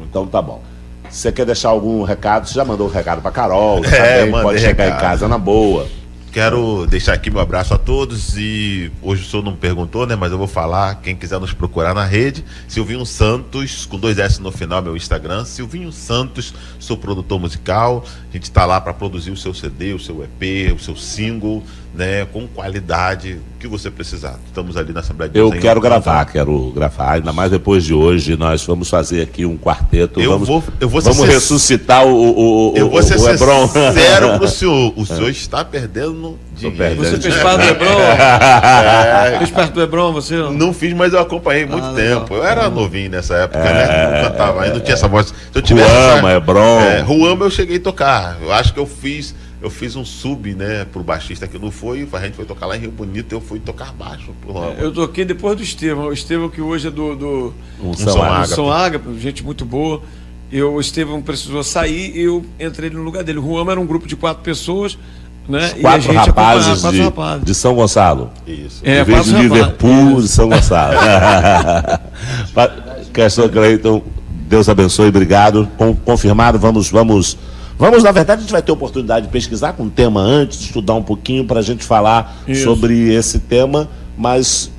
Então tá bom. Você quer deixar algum recado? Você já mandou um recado para Carol, também pode chegar em casa na boa. Quero deixar aqui meu abraço a todos, e hoje o senhor não perguntou, né, mas eu vou falar, quem quiser nos procurar na rede, Silvinho Santos, com 2 S no final, meu Instagram, Silvinho Santos, sou produtor musical, a gente está lá para produzir o seu CD, o seu EP, o seu single, né, com qualidade, que que você precisar. Estamos ali na Assembleia de Eu Deus. quero gravar, ainda mais depois de hoje. Nós vamos fazer aqui um quarteto. Eu vamos vou ser vamos ressuscitar Eu vou ser o Hebron. sincero pro senhor. O senhor está perdendo dinheiro. perdendo. Você fez parte do Hebron? Fez parte do Hebron, você? Não fiz, mas eu acompanhei muito legal. tempo. Eu era novinho nessa época, né? Não cantava ainda, não tinha essa voz. Se eu tivesse Ruama, Hebron. Ruama eu cheguei a tocar. Eu acho que eu fiz um sub, né, pro baixista que não foi. A gente foi tocar lá em Rio Bonito, eu fui tocar baixo pro Ruama. Eu toquei depois do Estevão. O Estevão que hoje é do São Ágape. São Ágape, gente muito boa. O Estevão precisou sair e eu entrei no lugar dele. O Ruama era um grupo de 4 pessoas, né? E a Quatro gente rapazes acompanhava, de, 4 rapazes. de São Gonçalo. Isso. É, Em vez de 4 Liverpool, rapazes. de São Gonçalo. Pastor Cleiton, Deus abençoe, obrigado. Confirmado, vamos, na verdade, a gente vai ter oportunidade de pesquisar com o tema antes, estudar um pouquinho para a gente falar Isso. sobre esse tema, mas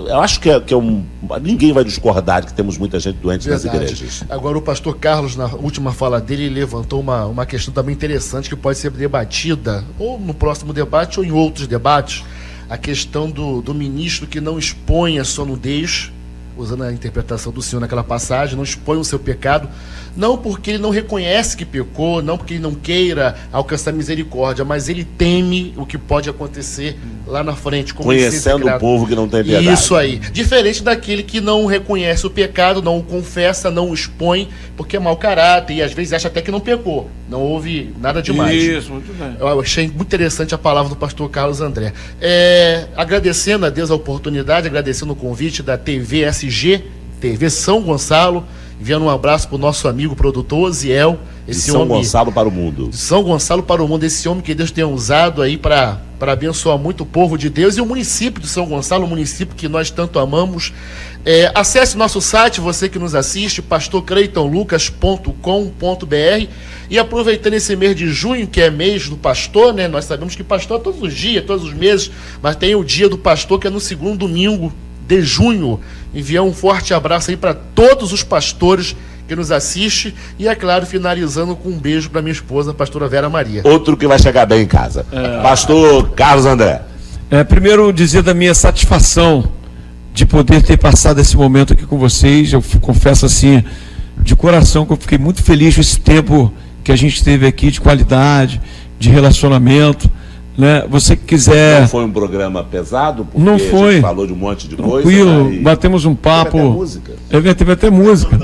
eu acho que ninguém vai discordar de que temos muita gente doente nas igrejas. Agora, o pastor Carlos, na última fala dele, levantou uma questão também interessante que pode ser debatida, ou no próximo debate, ou em outros debates, a questão do ministro que não expõe a sua nudez, usando a interpretação do senhor naquela passagem, não expõe o seu pecado, não porque ele não reconhece que pecou, não porque ele não queira alcançar misericórdia, mas ele teme o que pode acontecer lá na frente. Como Conhecendo o povo que não tem piedade. Isso aí. Diferente daquele que não reconhece o pecado, não o confessa, não o expõe, porque é mau caráter e às vezes acha até que não pecou. Não houve nada demais. Isso, muito bem. Eu achei muito interessante a palavra do pastor Carlos André. Agradecendo a Deus a oportunidade, agradecendo o convite da TV SG, TV São Gonçalo, enviando um abraço para o nosso amigo produtor Osiel. De São Gonçalo para o mundo. De São Gonçalo para o mundo, esse homem que Deus tem usado aí para abençoar muito o povo de Deus e o município de São Gonçalo, o município que nós tanto amamos. Acesse nosso site, você que nos assiste, pastorcleitonlucas.com.br, e aproveitando esse mês de junho, que é mês do pastor, né? Nós sabemos que pastor é todos os dias, todos os meses, mas tem o dia do pastor que é no segundo domingo de junho. Enviar um forte abraço aí para todos os pastores que nos assistem e, é claro, finalizando com um beijo para minha esposa, a pastora Vera Maria. Outro que vai chegar bem em casa. Pastor Carlos André. Primeiro, dizer da minha satisfação de poder ter passado esse momento aqui com vocês. Eu confesso assim, de coração, que eu fiquei muito feliz com esse tempo que a gente teve aqui de qualidade, de relacionamento, né? Você que quiser... Não foi um programa pesado? Porque Não foi. A gente falou de um monte de coisa. Tranquilo, Né? batemos um papo. Teve até música. Teve até música.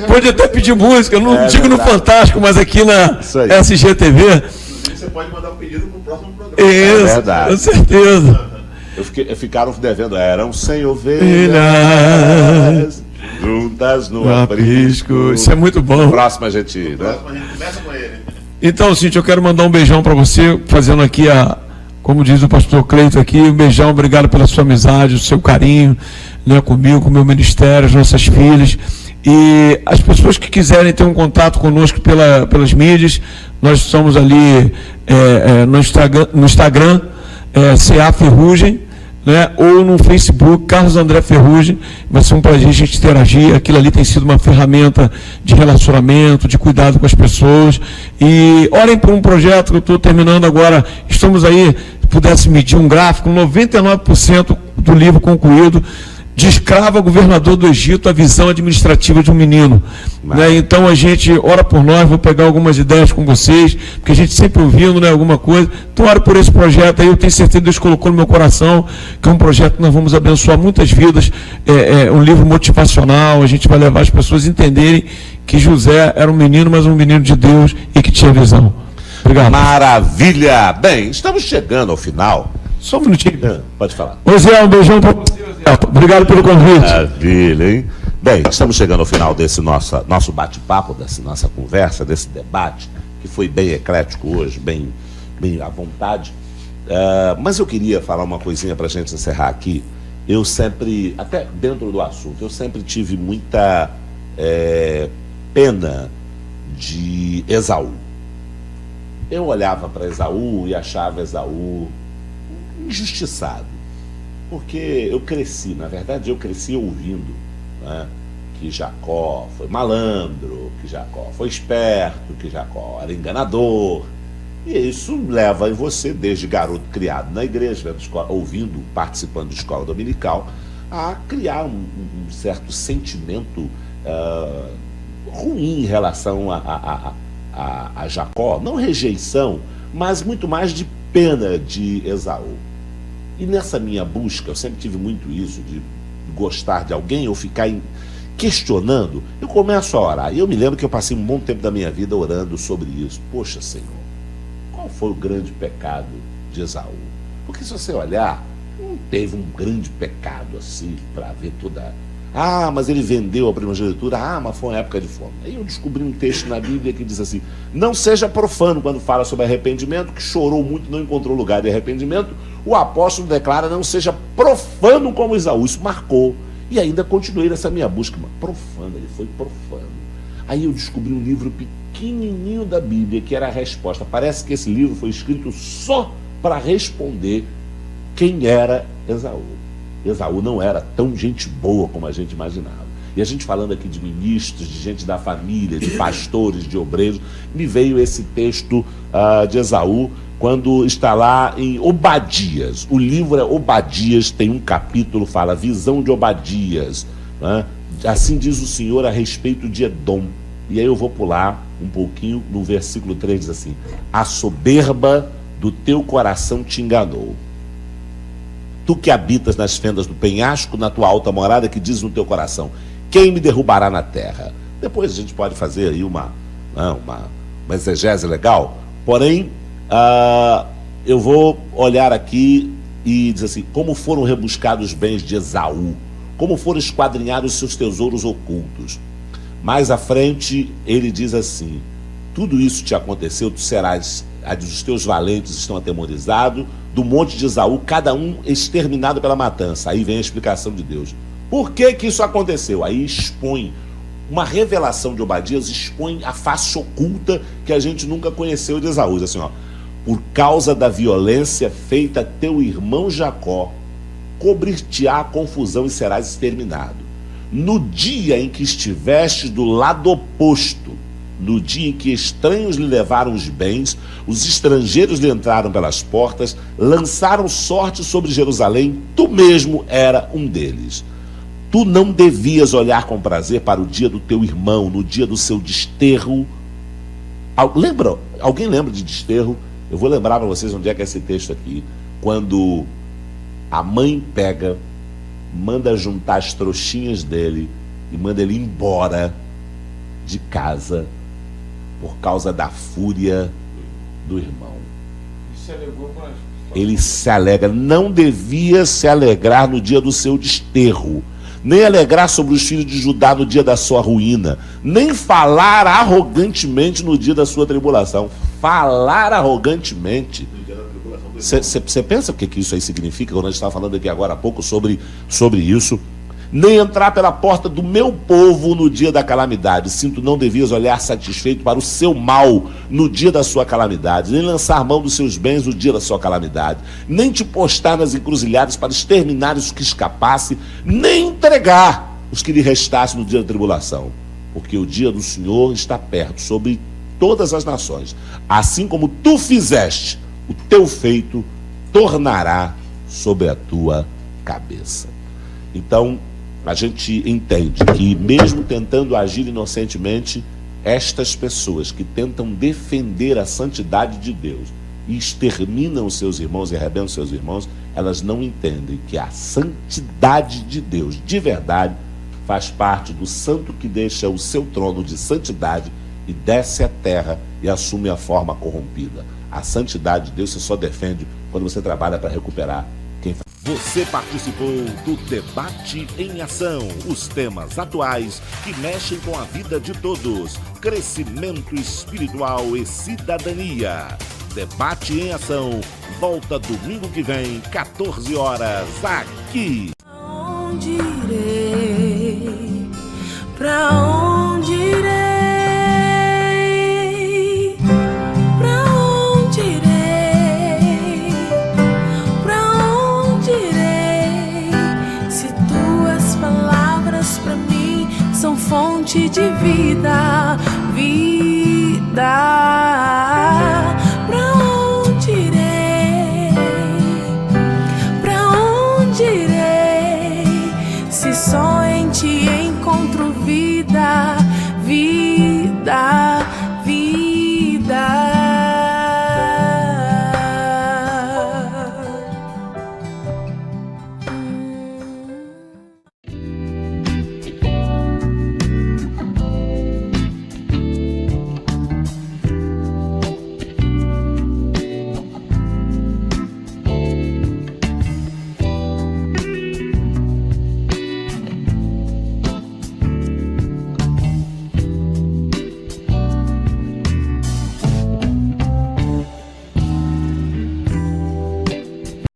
Pode até pedir música, eu não digo verdade. no Fantástico, mas aqui na Isso aí. SGTV. Você pode mandar um pedido pro próximo programa. Isso, verdade. com certeza. Ficaram devendo. Eram 100 ovelhas Ilhas, juntas no no aprisco. aprisco. Isso é muito bom. Próximo a gente... Né? Próximo a gente começa com ele. Então, Cíntia, eu quero mandar um beijão para você, fazendo aqui como diz o pastor Cleiton aqui, um beijão, obrigado pela sua amizade, o seu carinho, né, comigo, com o meu ministério, as nossas filhas. E as pessoas que quiserem ter um contato conosco pelas mídias, nós estamos ali no Instagram, CA Ferrugem, né, ou no Facebook, Carlos André Ferrugem. Vai ser um prazer a gente interagir. Aquilo ali tem sido uma ferramenta de relacionamento, de cuidado com as pessoas. E orem por um projeto que eu estou terminando agora. Estamos aí, se pudesse medir um gráfico, 99% do livro concluído. De escravo a governador do Egito, a visão administrativa de um menino. Né? Então a gente ora por nós, vou pegar algumas ideias com vocês, porque a gente sempre ouvindo, né, alguma coisa. Então ora por esse projeto aí, eu tenho certeza que Deus colocou no meu coração, que é um projeto que nós vamos abençoar muitas vidas, um livro motivacional, a gente vai levar as pessoas a entenderem que José era um menino, mas um menino de Deus e que tinha visão. Obrigado. Maravilha! Bem, estamos chegando ao final. Só um minutinho. Pode falar. Ô Zé, um beijão para você, Zé. Obrigado pelo convite. Maravilha, hein? Bem, estamos chegando ao final desse nosso bate-papo, dessa nossa conversa, desse debate, que foi bem eclético hoje, bem à vontade. Mas eu queria falar uma coisinha para a gente encerrar aqui. Eu sempre, até dentro do assunto, eu sempre tive muita pena de Esaú. Eu olhava para Esaú e achava Esaú injustiçado, porque eu cresci, na verdade eu cresci ouvindo, né, que Jacó foi malandro, que Jacó foi esperto, que Jacó era enganador, E isso leva em você, desde garoto criado na igreja, ouvindo, participando de escola dominical, a criar um certo sentimento ruim em relação a Jacó. Não rejeição, mas muito mais de pena de Esaú. E nessa minha busca, eu sempre tive muito isso, de gostar de alguém ou ficar questionando, eu começo a orar. E eu me lembro que eu passei um bom tempo da minha vida orando sobre isso. Poxa, Senhor, qual foi o grande pecado de Esaú? Porque se você olhar, não teve um grande pecado assim, para ver toda... Ah, mas ele vendeu a primogenitura. Ah, mas foi uma época de fome. Aí eu descobri um texto na Bíblia que diz assim: não seja profano quando fala sobre arrependimento, que chorou muito e não encontrou lugar de arrependimento. O apóstolo declara: não seja profano como Esaú. Isso marcou. E ainda continuei nessa minha busca. Mas profano, ele foi profano. Aí eu descobri um livro pequenininho da Bíblia que era a resposta. Parece que esse livro foi escrito só para responder quem era Esaú. Esaú não era tão gente boa como a gente imaginava. E a gente falando aqui de ministros, de gente da família, de pastores, de obreiros, me veio esse texto de Esaú, quando está lá em Obadias. O livro é Obadias, tem um capítulo, fala visão de Obadias, né? Assim diz o Senhor a respeito de Edom. E aí eu vou pular um pouquinho, no versículo 3 diz assim: a soberba do teu coração te enganou. Tu que habitas nas fendas do penhasco, na tua alta morada, que diz no teu coração: quem me derrubará na terra? Depois a gente pode fazer aí uma exegese legal. Porém, eu vou olhar aqui e dizer assim: como foram rebuscados os bens de Esaú, como foram esquadrinhados os seus tesouros ocultos. Mais à frente ele diz assim: tudo isso te aconteceu, tu serás, os teus valentes estão atemorizados, do monte de Esaú, cada um exterminado pela matança. Aí vem a explicação de Deus. Por que que isso aconteceu? Aí expõe, uma revelação de Obadias expõe a face oculta que a gente nunca conheceu de Esaú. Diz assim, ó: por causa da violência feita a teu irmão Jacó, cobrir-te-á a confusão e serás exterminado. No dia em que estiveste do lado oposto, no dia em que estranhos lhe levaram os bens, os estrangeiros lhe entraram pelas portas, lançaram sorte sobre Jerusalém, tu mesmo era um deles. Tu não devias olhar com prazer para o dia do teu irmão, no dia do seu desterro. Alguém lembra de desterro? Eu vou lembrar para vocês onde é que é esse texto aqui. Quando a mãe pega, manda juntar as trouxinhas dele e manda ele embora de casa por causa da fúria do irmão. Ele se alegra. Não devia se alegrar no dia do seu desterro, nem alegrar sobre os filhos de Judá no dia da sua ruína, nem falar arrogantemente no dia da sua tribulação. Falar arrogantemente. Você pensa o que isso aí significa? Quando a gente estava falando aqui agora há pouco sobre isso. Nem entrar pela porta do meu povo no dia da calamidade. Sinto, não devias olhar satisfeito para o seu mal no dia da sua calamidade, nem lançar mão dos seus bens no dia da sua calamidade, nem te postar nas encruzilhadas para exterminar os que escapassem, nem entregar os que lhe restassem no dia da tribulação, porque o dia do Senhor está perto sobre todas as nações. Assim como tu fizeste, o teu feito tornará sobre a tua cabeça. Então, a gente entende que, mesmo tentando agir inocentemente, estas pessoas que tentam defender a santidade de Deus e exterminam os seus irmãos e arrebentam os seus irmãos, elas não entendem que a santidade de Deus, de verdade, faz parte do santo que deixa o seu trono de santidade e desce à terra e assume a forma corrompida. A santidade de Deus você só defende quando você trabalha para recuperar quem faz. Você participou do Debate em Ação. Os temas atuais que mexem com a vida de todos. Crescimento espiritual e cidadania. Debate em Ação. Volta domingo que vem, 14 horas, aqui. Onde irei? Pra onde irei? Fonte de vida, vida.